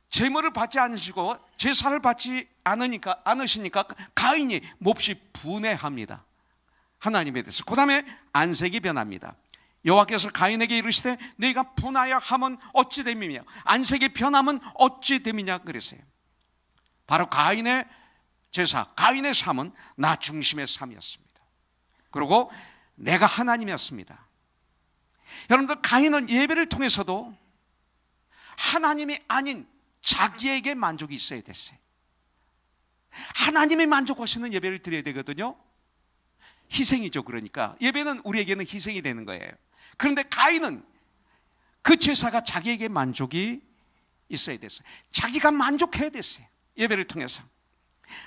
Speaker 1: 제물을 받지 않으시고 제사를 받지 않으시니까 가인이 몹시 분해합니다. 하나님에 대해서. 그 다음에 안색이 변합니다. 여호와께서 가인에게 이르시되 너희가 분하여 함은 어찌 됨이며 안색이 변함은 어찌 됨이냐 그랬어요. 바로 가인의 제사, 가인의 삶은 나 중심의 삶이었습니다. 그리고 내가 하나님이었습니다. 여러분들, 가인은 예배를 통해서도 하나님이 아닌 자기에게 만족이 있어야 됐어요. 하나님이 만족하시는 예배를 드려야 되거든요. 희생이죠. 그러니까 예배는 우리에게는 희생이 되는 거예요. 그런데 가인은 그 제사가 자기에게 만족이 있어야 됐어요. 자기가 만족해야 됐어요. 예배를 통해서.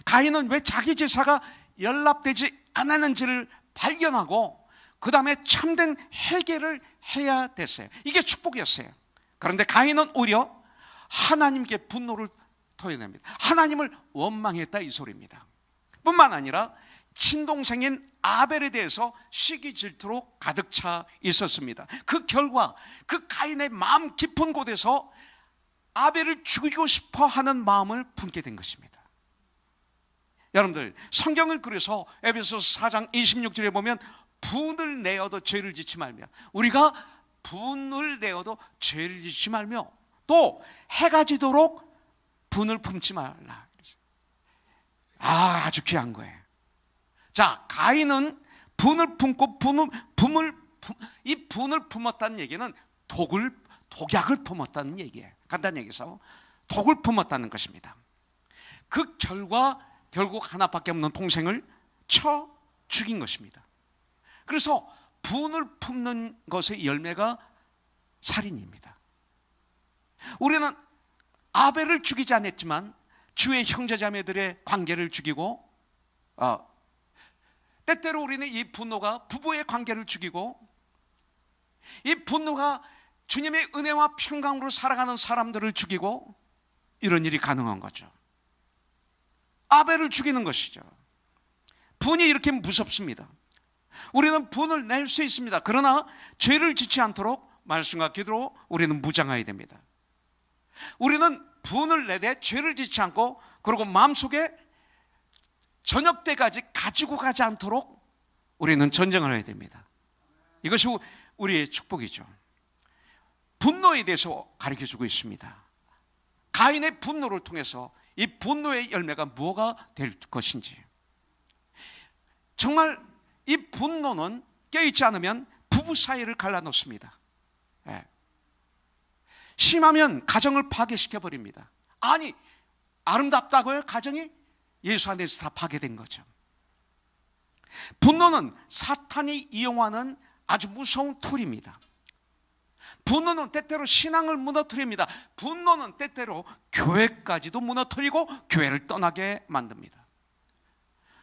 Speaker 1: 가인은 왜 자기 제사가 연락되지 않았는지를 발견하고 그 다음에 참된 회개를 해야 됐어요. 이게 축복이었어요. 그런데 가인은 오히려 하나님께 분노를 토해냅니다. 하나님을 원망했다, 이 소리입니다. 뿐만 아니라 친동생인 아벨에 대해서 시기 질투로 가득 차 있었습니다. 그 결과 그 가인의 마음 깊은 곳에서 아벨을 죽이고 싶어 하는 마음을 품게 된 것입니다. 여러분들, 성경을 그래서 에베소서 4장 26절에 보면 분을 내어도 죄를 짓지 말며, 우리가 분을 내어도 죄를 짓지 말며 또 해가 지도록 분을 품지 말라. 아주 귀한 거예요. 자, 가인은 분을 품고 이 분을 품었다는 얘기는 독약을 품었다는 얘기예요. 간단히 얘기해서 독을 품었다는 것입니다. 그 결과 결국 하나밖에 없는 동생을 쳐 죽인 것입니다. 그래서 분을 품는 것의 열매가 살인입니다. 우리는 아벨을 죽이지 않았지만 주의 형제자매들의 관계를 죽이고, 때때로 우리는 이 분노가 부부의 관계를 죽이고, 이 분노가 주님의 은혜와 평강으로 살아가는 사람들을 죽이고, 이런 일이 가능한 거죠. 아벨을 죽이는 것이죠. 분이 이렇게 무섭습니다. 우리는 분을 낼 수 있습니다. 그러나 죄를 짓지 않도록 말씀과 기도로 우리는 무장해야 됩니다. 우리는 분을 내되 죄를 짓지 않고, 그리고 마음속에 저녁 때까지 가지고 가지 않도록 우리는 전쟁을 해야 됩니다. 이것이 우리의 축복이죠. 분노에 대해서 가르쳐주고 있습니다. 가인의 분노를 통해서 이 분노의 열매가 뭐가 될 것인지. 정말 이 분노는 깨어있지 않으면 부부 사이를 갈라놓습니다. 심하면 가정을 파괴시켜버립니다. 아니, 아름답다고요? 가정이? 예수 안에서 다 파괴된 거죠. 분노는 사탄이 이용하는 아주 무서운 툴입니다. 분노는 때때로 신앙을 무너뜨립니다. 분노는 때때로 교회까지도 무너뜨리고 교회를 떠나게 만듭니다.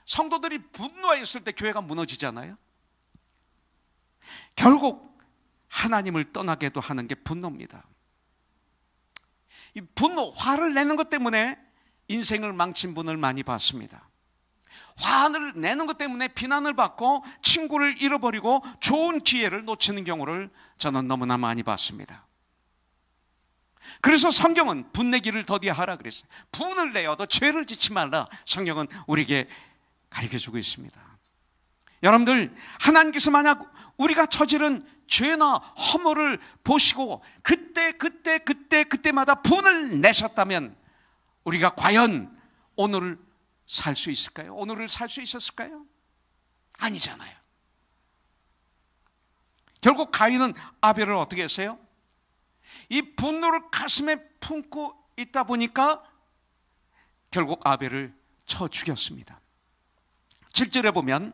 Speaker 1: 성도들이 분노했을 때 교회가 무너지잖아요. 결국 하나님을 떠나게도 하는 게 분노입니다. 이 분노, 화를 내는 것 때문에 인생을 망친 분을 많이 봤습니다. 화를 내는 것 때문에 비난을 받고 친구를 잃어버리고 좋은 기회를 놓치는 경우를 저는 너무나 많이 봤습니다. 그래서 성경은 분내기를 더디하라 그랬어요. 분을 내어도 죄를 짓지 말라, 성경은 우리에게 가르쳐주고 있습니다. 여러분들, 하나님께서 만약 우리가 저지른 죄나 허물을 보시고 그때마다 분을 내셨다면 우리가 과연 오늘을 살 수 있을까요? 오늘을 살 수 있었을까요? 아니잖아요. 결국 가인은 아벨을 어떻게 했어요? 이 분노를 가슴에 품고 있다 보니까 결국 아벨을 쳐 죽였습니다. 7절에 보면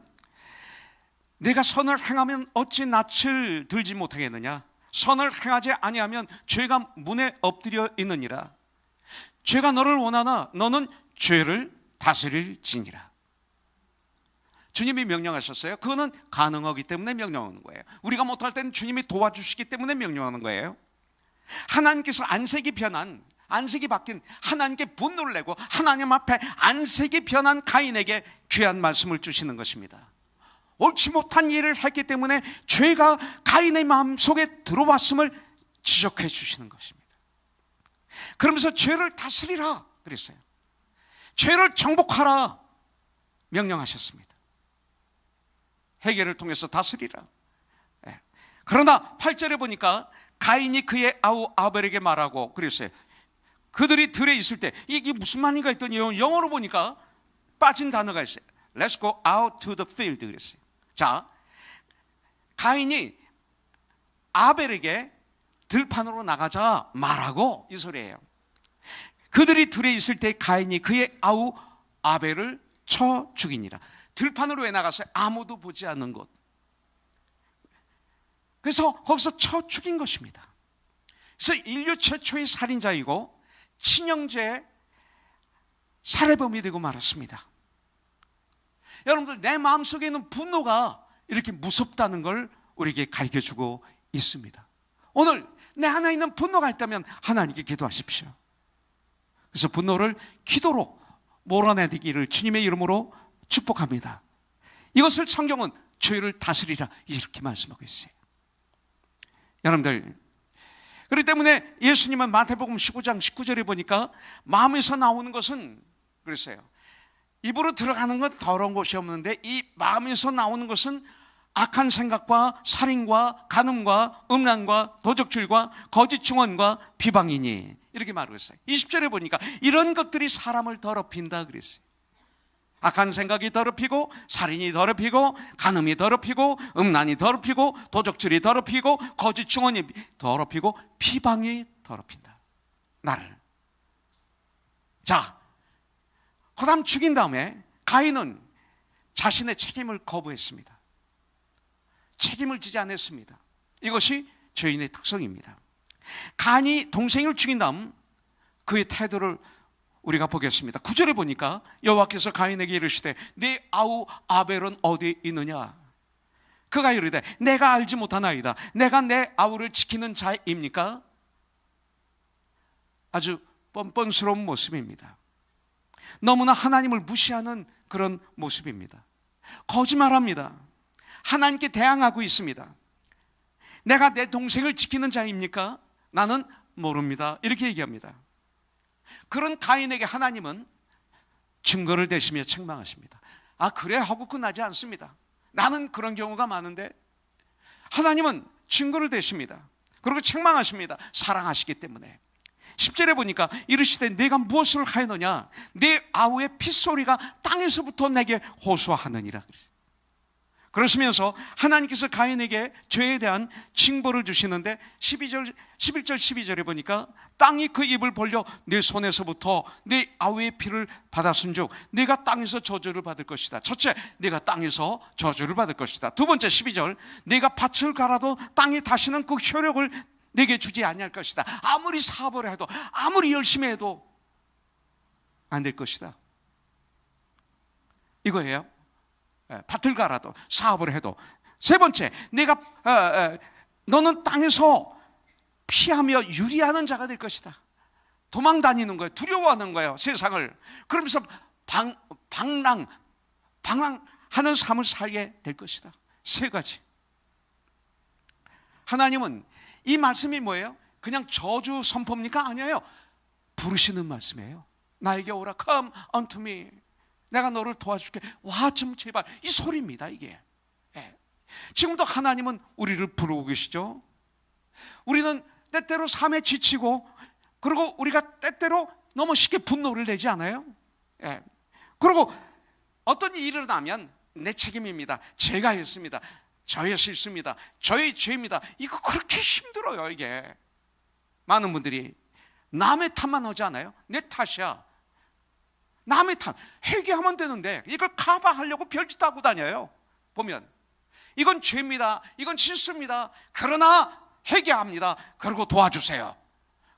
Speaker 1: 내가 선을 행하면 어찌 낯을 들지 못하겠느냐? 선을 행하지 아니하면 죄가 문에 엎드려 있느니라. 죄가 너를 원하나 너는 죄를 다스릴지니라. 주님이 명령하셨어요. 그거는 가능하기 때문에 명령하는 거예요. 우리가 못할 때는 주님이 도와주시기 때문에 명령하는 거예요. 하나님께서 안색이 바뀐 하나님께 분노를 내고 하나님 앞에 안색이 변한 가인에게 귀한 말씀을 주시는 것입니다. 옳지 못한 일을 했기 때문에 죄가 가인의 마음속에 들어왔음을 지적해 주시는 것입니다. 그러면서 죄를 다스리라 그랬어요. 죄를 정복하라 명령하셨습니다. 회개를 통해서 다스리라. 그러나 8절에 보니까 가인이 그의 아우 아벨에게 말하고 그랬어요. 그들이 들에 있을 때 이게 무슨 말인가 했더니 영어로 보니까 빠진 단어가 있어요. Let's go out to the field 그랬어요. 자, 가인이 아벨에게 들판으로 나가자 말하고 이 소리예요. 그들이 들에 있을 때 가인이 그의 아우 아벨을 쳐 죽이니라. 들판으로 왜 나갔어요? 아무도 보지 않는 곳. 그래서 거기서 쳐 죽인 것입니다. 그래서 인류 최초의 살인자이고 친형제의 살해범이 되고 말았습니다. 여러분들, 내 마음속에 있는 분노가 이렇게 무섭다는 걸 우리에게 가르쳐주고 있습니다. 오늘 내 안에 있는 분노가 있다면 하나님께 기도하십시오. 그래서 분노를 기도로 몰아내기를 주님의 이름으로 축복합니다. 이것을 성경은 죄를 다스리라 이렇게 말씀하고 있어요. 여러분들, 그렇기 때문에 예수님은 마태복음 15장 19절에 보니까 마음에서 나오는 것은 그랬어요. 입으로 들어가는 건 더러운 것이 없는데 이 마음에서 나오는 것은 악한 생각과 살인과 간음과 음란과 도적질과 거짓 증언과 비방이니 이렇게 말하고 있어요. 20절에 보니까 이런 것들이 사람을 더럽힌다 그랬어요. 악한 생각이 더럽히고, 살인이 더럽히고, 간음이 더럽히고, 음란이 더럽히고, 도적질이 더럽히고, 거짓 증언이 더럽히고, 비방이 더럽힌다, 나를. 자, 그 다음 죽인 다음에 가인은 자신의 책임을 거부했습니다. 책임을 지지 않았습니다. 이것이 죄인의 특성입니다. 가인이 동생을 죽인 다음 그의 태도를 우리가 보겠습니다. 9절에 보니까 여호와께서 가인에게 이르시되 네 아우 아벨은 어디에 있느냐? 그가 이르되 내가 알지 못하나이다. 내가 내 아우를 지키는 자입니까? 아주 뻔뻔스러운 모습입니다. 너무나 하나님을 무시하는 그런 모습입니다. 거짓말합니다. 하나님께 대항하고 있습니다. 내가 내 동생을 지키는 자입니까? 나는 모릅니다. 이렇게 얘기합니다. 그런 가인에게 하나님은 증거를 대시며 책망하십니다. 아, 그래 하고 끝나지 않습니다. 나는 그런 경우가 많은데 하나님은 증거를 대십니다. 그리고 책망하십니다. 사랑하시기 때문에. 10절에 보니까 이르시되 내가 무엇을 하였느냐? 내 아우의 핏소리가 땅에서부터 내게 호소하느니라. 그러시면서 하나님께서 가인에게 죄에 대한 징벌을 주시는데 11절 12절에 보니까 땅이 그 입을 벌려 내 손에서부터 내 아우의 피를 받았은즉 내가 땅에서 저주를 받을 것이다. 첫째, 내가 땅에서 저주를 받을 것이다. 두 번째 12절, 내가 밭을 갈아도 땅이 다시는 그 효력을 내게 주지 아니할 것이다. 아무리 사업을 해도 아무리 열심히 해도 안 될 것이다. 이거예요. 밭을 갈아도 사업을 해도. 세 번째, 내가 너는 땅에서 피하며 유리하는 자가 될 것이다. 도망 다니는 거예요. 두려워하는 거예요, 세상을. 그러면서 방랑하는 삶을 살게 될 것이다. 세 가지. 하나님은 이 말씀이 뭐예요? 그냥 저주 선포입니까? 아니에요. 부르시는 말씀이에요. 나에게 오라, come unto me. 내가 너를 도와줄게. 와 좀 제발. 이 소리입니다, 이게. 지금도 하나님은 우리를 부르고 계시죠. 우리는 때때로 삶에 지치고, 그리고 우리가 때때로 너무 쉽게 분노를 내지 않아요? 그리고 어떤 일이 일어나면 내 책임입니다. 제가 했습니다. 저의 실수입니다. 저의 죄입니다. 이거 그렇게 힘들어요, 이게. 많은 분들이 남의 탓만 하지 않아요? 내 탓이야. 남의 탓. 회개하면 되는데 이걸 커버하려고 별짓 하고 다녀요. 보면 이건 죄입니다. 이건 실수입니다. 그러나 회개합니다. 그리고 도와주세요.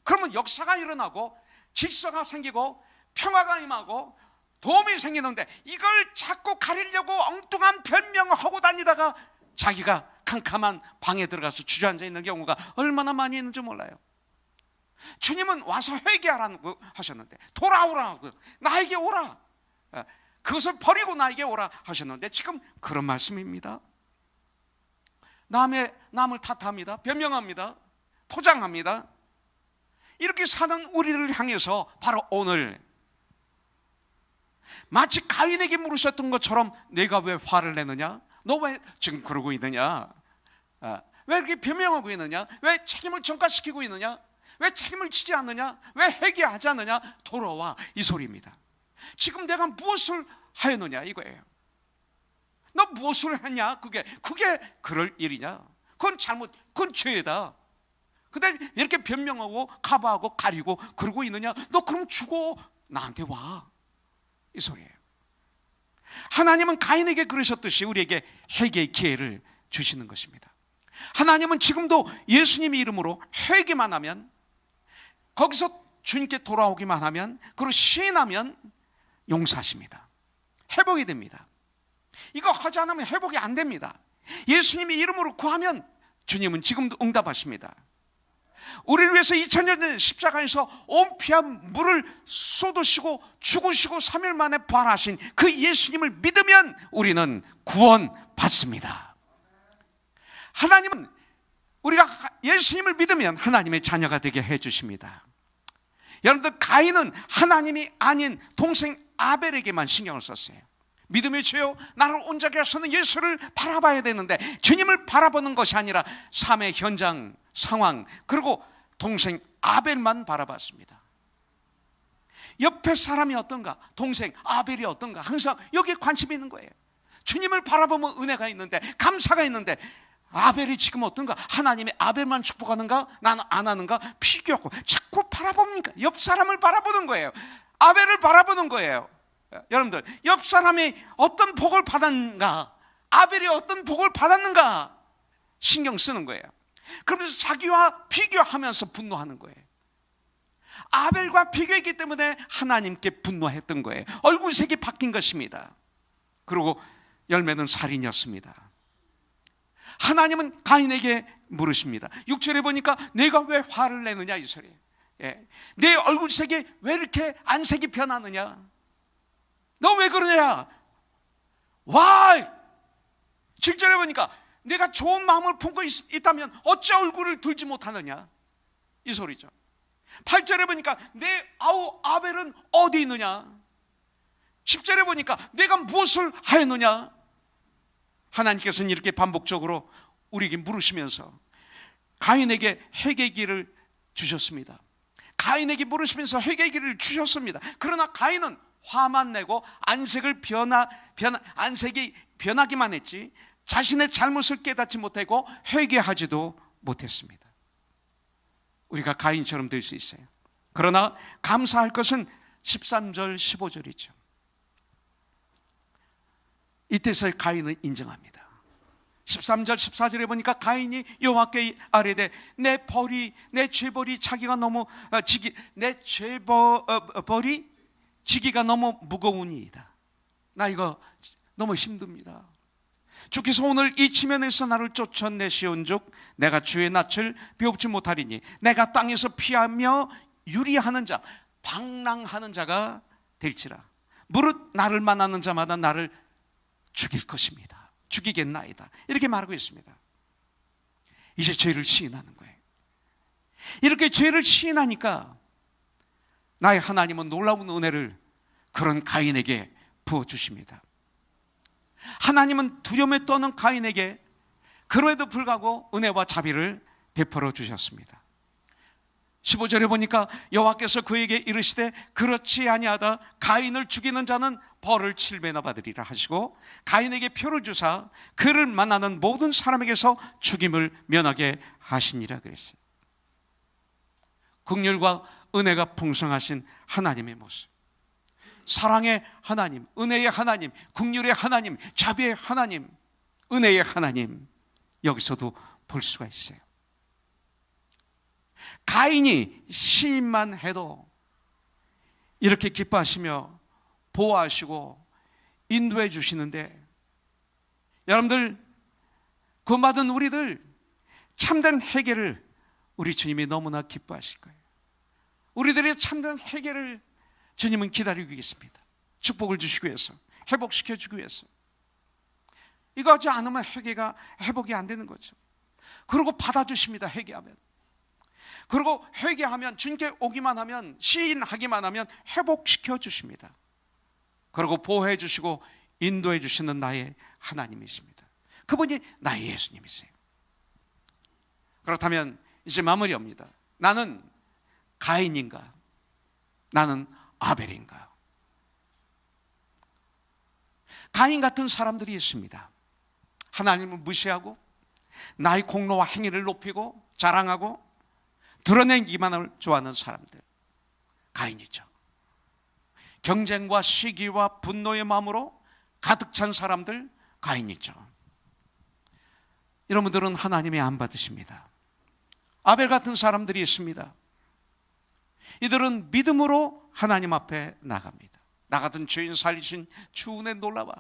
Speaker 1: 그러면 역사가 일어나고 질서가 생기고 평화가 임하고 도움이 생기는데 이걸 자꾸 가리려고 엉뚱한 별명을 하고 다니다가 자기가 캄캄한 방에 들어가서 주저앉아 있는 경우가 얼마나 많이 있는지 몰라요. 주님은 와서 회개하라고 하셨는데, 돌아오라고, 나에게 오라, 그것을 버리고 나에게 오라 하셨는데 지금 그런 말씀입니다. 남을 탓합니다. 변명합니다. 포장합니다. 이렇게 사는 우리를 향해서 바로 오늘 마치 가인에게 물으셨던 것처럼 내가 왜 화를 내느냐? 너 왜 지금 그러고 있느냐? 왜 이렇게 변명하고 있느냐? 왜 책임을 전가시키고 있느냐? 왜 책임을 지지 않느냐? 왜 회개하지 않느냐? 돌아와, 이 소리입니다. 지금 내가 무엇을 하였느냐 이거예요. 너 무엇을 했냐? 그게 그럴 일이냐? 그건 잘못, 그건 죄다. 근데 이렇게 변명하고 커버하고 가리고 그러고 있느냐? 너 그럼 죽어, 나한테 와, 이 소리예요. 하나님은 가인에게 그러셨듯이 우리에게 회개의 기회를 주시는 것입니다. 하나님은 지금도 예수님의 이름으로 회개만 하면, 거기서 주님께 돌아오기만 하면, 그리고 시인하면 용서하십니다. 회복이 됩니다. 이거 하지 않으면 회복이 안 됩니다. 예수님의 이름으로 구하면 주님은 지금도 응답하십니다. 우리를 위해서 2000년 전 십자가에서 온 피한 물을 쏟으시고 죽으시고 3일 만에 부활하신 그 예수님을 믿으면 우리는 구원받습니다. 하나님은 우리가 예수님을 믿으면 하나님의 자녀가 되게 해주십니다. 여러분들, 가인은 하나님이 아닌 동생 아벨에게만 신경을 썼어요. 믿음의 죄요, 나를 온전하게 하시는 예수를 바라봐야 되는데 주님을 바라보는 것이 아니라 삶의 현장 상황, 그리고 동생 아벨만 바라봤습니다. 옆에 사람이 어떤가, 동생 아벨이 어떤가, 항상 여기에 관심이 있는 거예요. 주님을 바라보면 은혜가 있는데, 감사가 있는데, 아벨이 지금 어떤가, 하나님이 아벨만 축복하는가, 나는 안 하는가, 비교하고 자꾸 바라봅니까? 옆 사람을 바라보는 거예요. 아벨을 바라보는 거예요. 여러분들, 옆 사람이 어떤 복을 받았는가, 아벨이 어떤 복을 받았는가 신경 쓰는 거예요. 그러면서 자기와 비교하면서 분노하는 거예요. 아벨과 비교했기 때문에 하나님께 분노했던 거예요. 얼굴색이 바뀐 것입니다. 그리고 열매는 살인이었습니다. 하나님은 가인에게 물으십니다. 6절에 보니까 내가 왜 화를 내느냐, 이 소리예요. 내 얼굴색이 왜 이렇게 안색이 변하느냐, 너 왜 그러냐. Why? 7절에 보니까 내가 좋은 마음을 품고 있다면 어찌 얼굴을 들지 못하느냐, 이 소리죠. 8절에 보니까 내 아벨은 어디 있느냐. 10절에 보니까 내가 무엇을 하였느냐. 하나님께서는 이렇게 반복적으로 우리에게 물으시면서 가인에게 회개기를 주셨습니다. 가인에게 물으시면서 회개기를 주셨습니다. 그러나 가인은 화만 내고 안색이 변하기만 했지 자신의 잘못을 깨닫지 못하고 회개하지도 못했습니다. 우리가 가인처럼 될 수 있어요. 그러나 감사할 것은 13절 15절이죠. 이때서 가인을 인정합니다. 13절 14절에 보니까 가인이 여호와께 아뢰되 내 죄벌이 자기가 너무 내 죄벌이 지기가 너무 무거우니이다. 나 이거 너무 힘듭니다. 주께서 오늘 이 지면에서 나를 쫓아내시온즉 내가 주의 낯을 배웁지 못하리니 내가 땅에서 피하며 유리하는 자, 방랑하는 자가 될지라. 무릇 나를 만나는 자마다 나를 죽일 것입니다. 죽이겠나이다. 이렇게 말하고 있습니다. 이제 죄를 시인하는 거예요. 이렇게 죄를 시인하니까 나의 하나님은 놀라운 은혜를 그런 가인에게 부어주십니다. 하나님은 두려움에 떠는 가인에게 그럼에도 불구하고 은혜와 자비를 베풀어 주셨습니다. 15절에 보니까 여호와께서 그에게 이르시되 그렇지 아니하다 가인을 죽이는 자는 벌을 7배나 받으리라 하시고 가인에게 표를 주사 그를 만나는 모든 사람에게서 죽임을 면하게 하시니라 그랬어요. 긍휼과 은혜가 풍성하신 하나님의 모습, 사랑의 하나님, 은혜의 하나님, 긍휼의 하나님, 자비의 하나님, 은혜의 하나님, 여기서도 볼 수가 있어요. 가인이 시인만 해도 이렇게 기뻐하시며 보호하시고 인도해 주시는데, 여러분들 구원받은 우리들 참된 회개를 우리 주님이 너무나 기뻐하실 거예요. 우리들의 참된 회개를 주님은 기다리고 계십니다. 축복을 주시기 위해서, 회복시켜 주기 위해서. 이거 하지 않으면 회개가 회복이 안 되는 거죠. 그리고 받아주십니다. 회개하면. 그리고 회개하면, 주님께 오기만 하면, 시인하기만 하면 회복시켜 주십니다. 그리고 보호해 주시고 인도해 주시는 나의 하나님이십니다. 그분이 나의 예수님이세요. 그렇다면 이제 마무리합니다. 나는 가인인가? 나는 아벨인가? 가인 같은 사람들이 있습니다. 하나님을 무시하고 나의 공로와 행위를 높이고 자랑하고 드러내기만을 좋아하는 사람들, 가인이죠. 경쟁과 시기와 분노의 마음으로 가득 찬 사람들, 가인이죠. 이런 분들은 하나님이 안 받으십니다. 아벨 같은 사람들이 있습니다. 이들은 믿음으로 하나님 앞에 나갑니다. 나 같은 죄인 살리신 주 은혜 놀라워.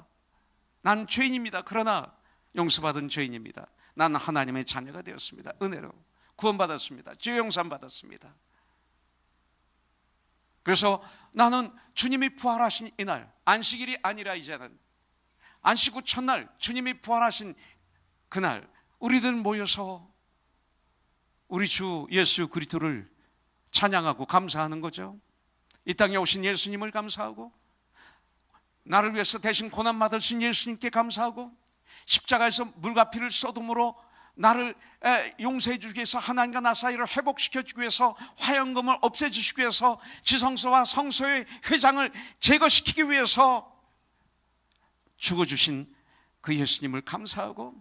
Speaker 1: 난 죄인입니다. 그러나 용서받은 죄인입니다. 나는 하나님의 자녀가 되었습니다. 은혜로 구원받았습니다. 죄 용서 받았습니다. 그래서 나는 주님이 부활하신 이날, 안식일이 아니라 이제는 안식 후 첫날 주님이 부활하신 그날 우리들 모여서 우리 주 예수 그리스도를 찬양하고 감사하는 거죠. 이 땅에 오신 예수님을 감사하고 나를 위해서 대신 고난 받으신 예수님께 감사하고 십자가에서 물과 피를 쏟음으로 나를 용서해 주기 위해서, 하나님과 나 사이를 회복시켜 주기 위해서, 화형금을 없애 주시기 위해서, 지성소와 성소의 회장을 제거시키기 위해서 죽어주신 그 예수님을 감사하고,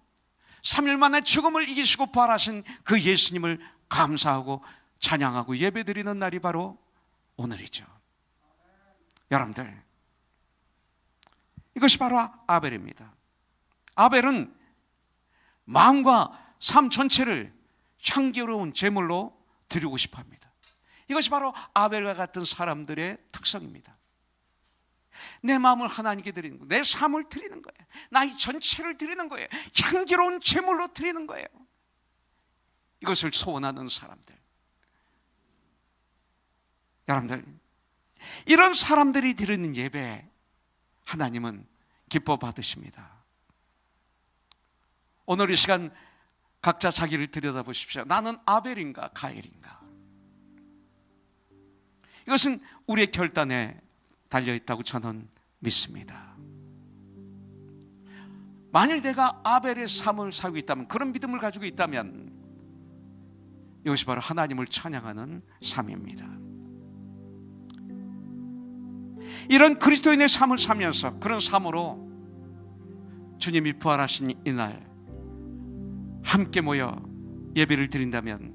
Speaker 1: 3일 만에 죽음을 이기시고 부활하신 그 예수님을 감사하고 찬양하고 예배드리는 날이 바로 오늘이죠. 여러분들, 이것이 바로 아벨입니다. 아벨은 마음과 삶 전체를 향기로운 제물로 드리고 싶어 합니다. 이것이 바로 아벨과 같은 사람들의 특성입니다. 내 마음을 하나님께 드리는 거예요. 내 삶을 드리는 거예요. 나의 전체를 드리는 거예요. 향기로운 제물로 드리는 거예요. 이것을 소원하는 사람들, 여러분들, 이런 사람들이 드리는 예배 하나님은 기뻐 받으십니다. 오늘 이 시간 각자 자기를 들여다보십시오. 나는 아벨인가 가엘인가? 이것은 우리의 결단에 달려있다고 저는 믿습니다. 만일 내가 아벨의 삶을 살고 있다면, 그런 믿음을 가지고 있다면, 이것이 바로 하나님을 찬양하는 삶입니다. 이런 그리스도인의 삶을 살면서, 그런 삶으로 주님이 부활하신 이날 함께 모여 예배를 드린다면,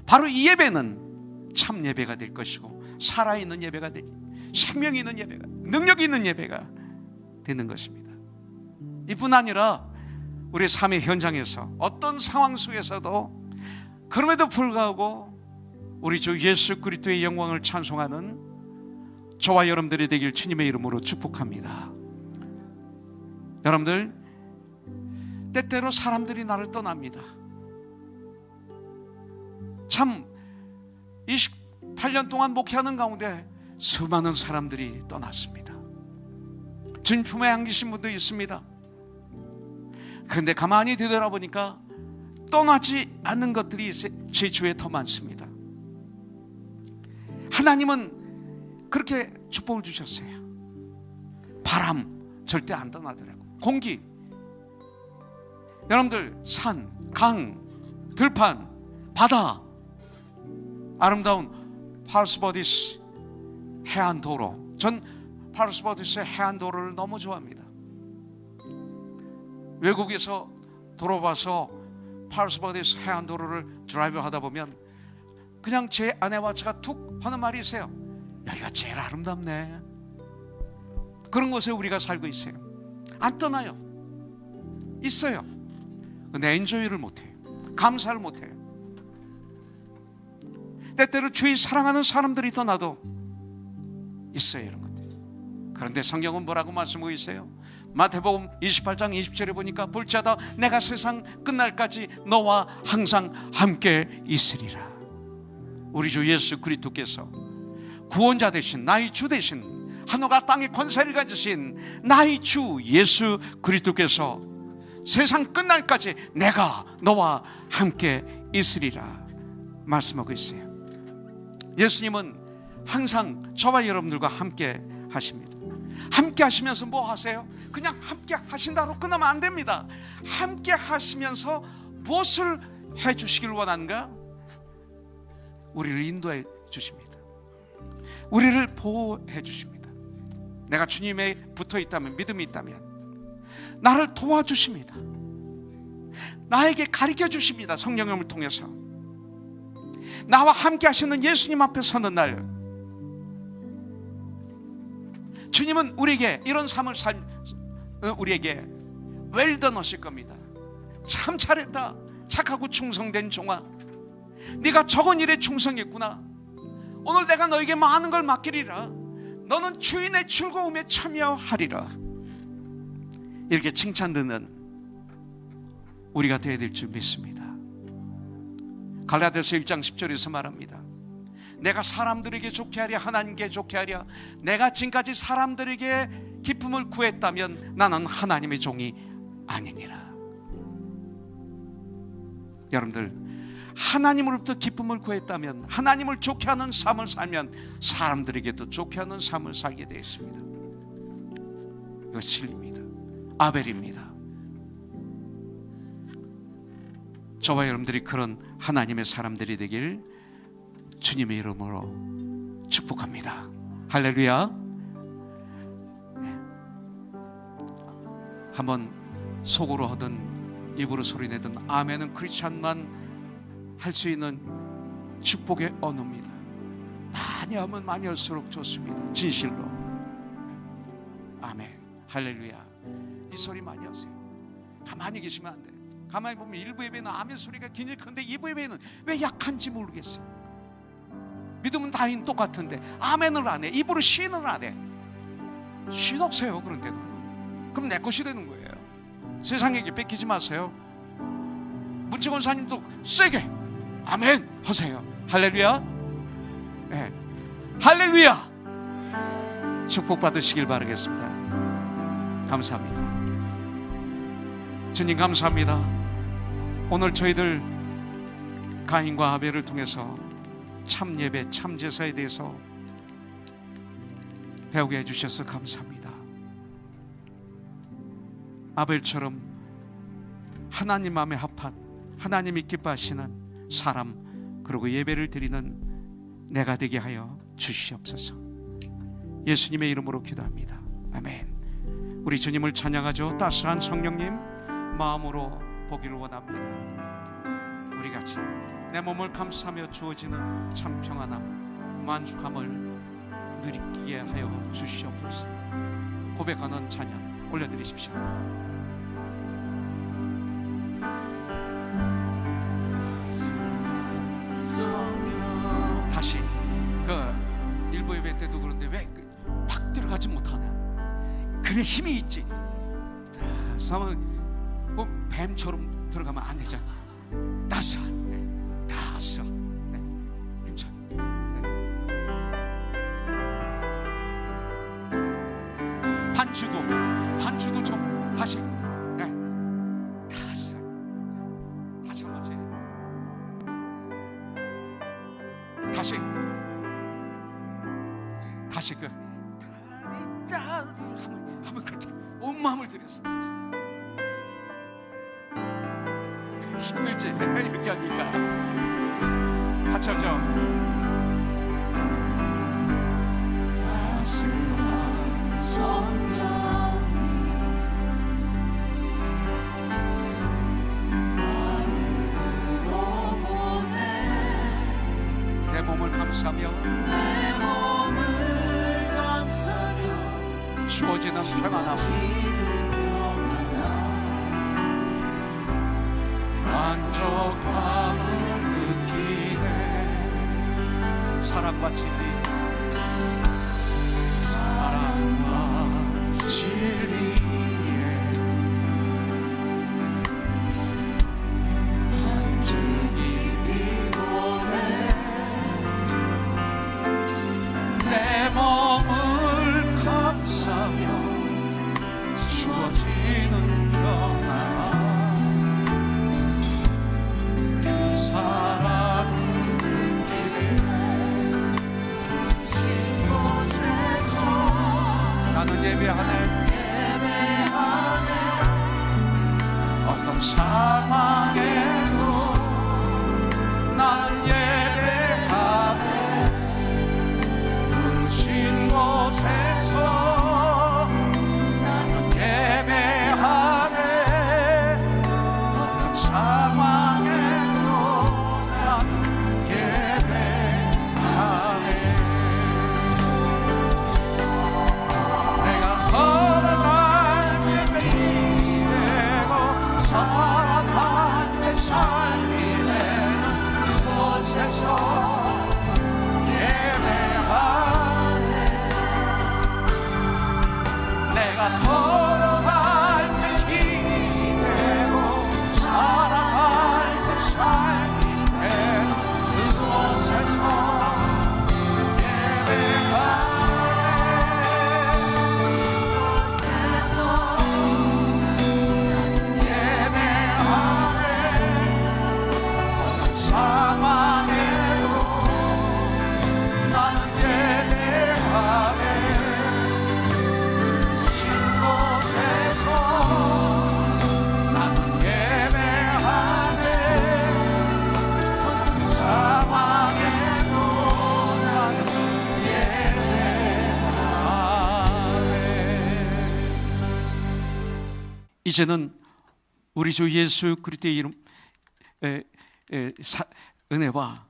Speaker 1: 바로 이 예배는 참 예배가 될 것이고, 살아있는 예배가 될, 생명이 있는 예배가, 능력이 있는 예배가 되는 것입니다. 이뿐 아니라 우리의 삶의 현장에서, 어떤 상황 속에서도 그럼에도 불구하고 우리 주 예수 그리스도의 영광을 찬송하는 저와 여러분들이 되길 주님의 이름으로 축복합니다. 여러분들, 때때로 사람들이 나를 떠납니다. 참 28년 동안 목회하는 가운데 수많은 사람들이 떠났습니다. 주님 품에 안기신 분도 있습니다. 그런데 가만히 되돌아보니까 떠나지 않는 것들이 제 주위에 더 많습니다. 하나님은 그렇게 축복을 주셨어요. 바람 절대 안 떠나더라고. 공기, 여러분들, 산, 강, 들판, 바다, 아름다운 파르스버디스 해안도로. 전 파르스버디스 해안도로를 너무 좋아합니다. 외국에서 돌아와서 파르스버디스 해안도로를 드라이브 하다 보면 그냥 제 아내와 제가 툭 하는 말이 있어요. 여기가 제일 아름답네. 그런 곳에 우리가 살고 있어요. 안 떠나요. 있어요. 근데 엔조이를 못해요. 감사를 못해요. 때때로 주위 사랑하는 사람들이 떠나도 있어요, 이런 것들. 그런데 성경은 뭐라고 말씀하고 있어요? 마태복음 28장 20절에 보니까 볼지어다 내가 세상 끝날까지 너와 항상 함께 있으리라. 우리 주 예수 그리스도께서 구원자 되신, 나의 주 되신, 하늘과 땅의 권세를 가지신 나의 주 예수 그리스도께서 세상 끝날까지 내가 너와 함께 있으리라 말씀하고 있어요. 예수님은 항상 저와 여러분들과 함께 하십니다. 함께 하시면서 뭐 하세요? 그냥 함께 하신다로 끝나면 안 됩니다. 함께 하시면서 무엇을 해주시길 원하는가? 우리를 인도해 주십니다. 우리를 보호해 주십니다. 내가 주님에 붙어 있다면, 믿음이 있다면 나를 도와주십니다. 나에게 가르쳐 주십니다. 성령님을 통해서 나와 함께 하시는 예수님 앞에 서는 날, 주님은 우리에게 이런 삶을 우리에게 웰던 하실 겁니다. 참 잘했다, 착하고 충성된 종아, 네가 적은 일에 충성했구나. 오늘 내가 너에게 많은 걸 맡기리라. 너는 주인의 즐거움에 참여하리라. 이렇게 칭찬 듣는 우리가 되어야 될 줄 믿습니다. 갈라디아서 1장 10절에서 말합니다. 내가 사람들에게 좋게 하랴 하나님께 좋게 하랴. 내가 지금까지 사람들에게 기쁨을 구했다면 나는 하나님의 종이 아니니라. 여러분들, 하나님으로부터 기쁨을 구했다면, 하나님을 좋게 하는 삶을 살면 사람들에게도 좋게 하는 삶을 살게 되어 있습니다. 이것이 진리입니다. 아벨입니다. 저와 여러분들이 그런 하나님의 사람들이 되길 주님의 이름으로 축복합니다. 할렐루야. 한번 속으로 하든 입으로 소리내든 아멘은 크리스찬만 할 수 있는 축복의 언어입니다. 많이 하면 많이 할수록 좋습니다. 진실로. 아멘. 할렐루야. 이 소리 많이 하세요. 가만히 계시면 안 돼. 가만히 보면 일부 예배는 아멘 소리가 굉장히 큰데 이부 예배는 왜 약한지 모르겠어요. 믿음은 다인 똑같은데 아멘을 안 해. 입으로 시인을 안 해. 신 없어요. 그런 데는. 그럼 내 것이 되는 거예요. 세상에게 뺏기지 마세요. 문채 권사님도 세게 아멘 하세요. 할렐루야. 네. 할렐루야. 축복 받으시길 바라겠습니다. 감사합니다. 주님 감사합니다. 오늘 저희들 가인과 아벨을 통해서 참 예배, 참 제사에 대해서 배우게 해주셔서 감사합니다. 아벨처럼 하나님 마음에 합한, 하나님이 기뻐하시는 사람, 그리고 예배를 드리는 내가 되게 하여 주시옵소서. 예수님의 이름으로 기도합니다. 아멘. 우리 주님을 찬양하죠. 따스한 성령님 마음으로 보기를 원합니다. 우리 같이 내 몸을 감싸며 주어지는 참 평안함, 만족함을 누리게 하여 주시옵소서. 고백하는 찬양 올려드리십시오. 다시 그 일부 예배 때도 그런데 왜 확 들어가지 못하냐? 그래 힘이 있지. 싸면 뭐 뱀처럼 들어가면 안 되잖아. 다섯, 다섯, 괜찮아. 반주도 좀 다시, 다섯, 다시 한번 다시 그 하면 그렇게 온 마음을 들였어. 힘들지 이렇게 하니까. 같이 하죠.
Speaker 3: 따스한 성령이 마음으로 보내
Speaker 1: 내 몸을 감싸며
Speaker 3: 내 몸을 감싸며
Speaker 1: 주어지는 평안함, 만족함을 느끼네. 사랑과 진리, 사랑과 진리에
Speaker 3: 한 줄기 피고네
Speaker 1: 내 몸을 감싸며 주어지는 평안함, 그 사랑을 느끼네.
Speaker 3: 신 곳에서
Speaker 1: 나는 예배하네. 어떤 상황에도 나는 예배하네. 부르신 곳에서 나는 예배하네. 어떤 상황에도 나는 예배하네. 내가 걸어갈 예배이 되고 살아갈 때 삶이 되는 그곳에서 예배하네. 내가 걸어갈 때 힘이 되고 살아갈 때 삶이 되는 그곳에서 예배하네. 어떤 상황에도 이제는 우리 주 예수 그리스도의 이름 은혜와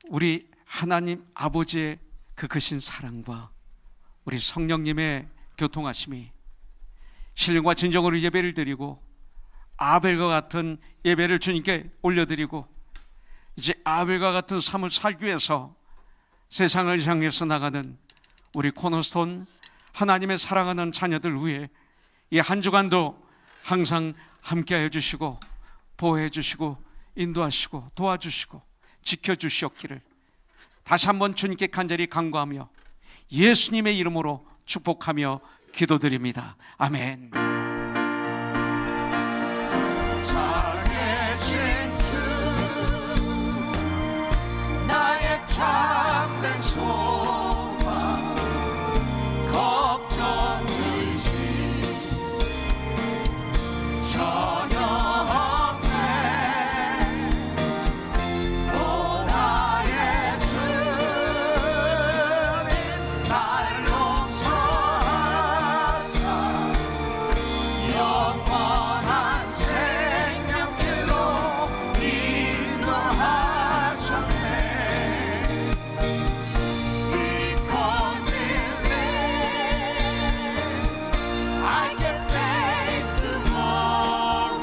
Speaker 1: 우리 하나님 아버지의 그 크신 사랑과 우리 성령님의 교통하심이 신령과 진정으로 예배를 드리고 아벨과 같은 예배를 주님께 올려드리고 이제 아벨과 같은 삶을 살기 위해서 세상을 향해서 나가는 우리 코너스톤 하나님의 사랑하는 자녀들 위해 이 한 주간도 항상 함께하여 주시고 보호해 주시고 인도하시고 도와주시고 지켜주시옵기를 다시 한번 주님께 간절히 간구하며 예수님의 이름으로 축복하며 기도드립니다. 아멘.
Speaker 3: 살아계신 주 나의 참된 소망 걱정 의심 전혀 없네 오 나의 주님 날 용서하사 영원한 생명길로 인도하셨네 Because He lives I can face tomorrow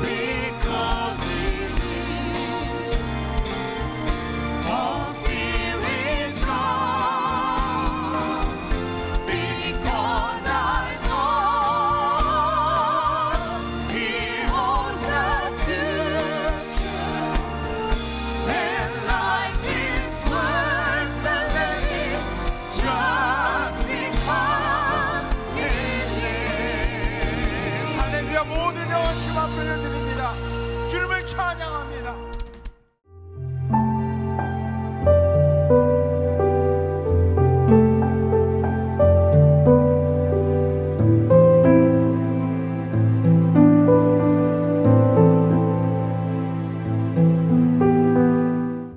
Speaker 3: Because He lives all fear is gone Because I know He holds the future And life is worth the living Just because He lives 할렐루야 모든 영혼 주만 불러드립니다 주님을 찬양합니다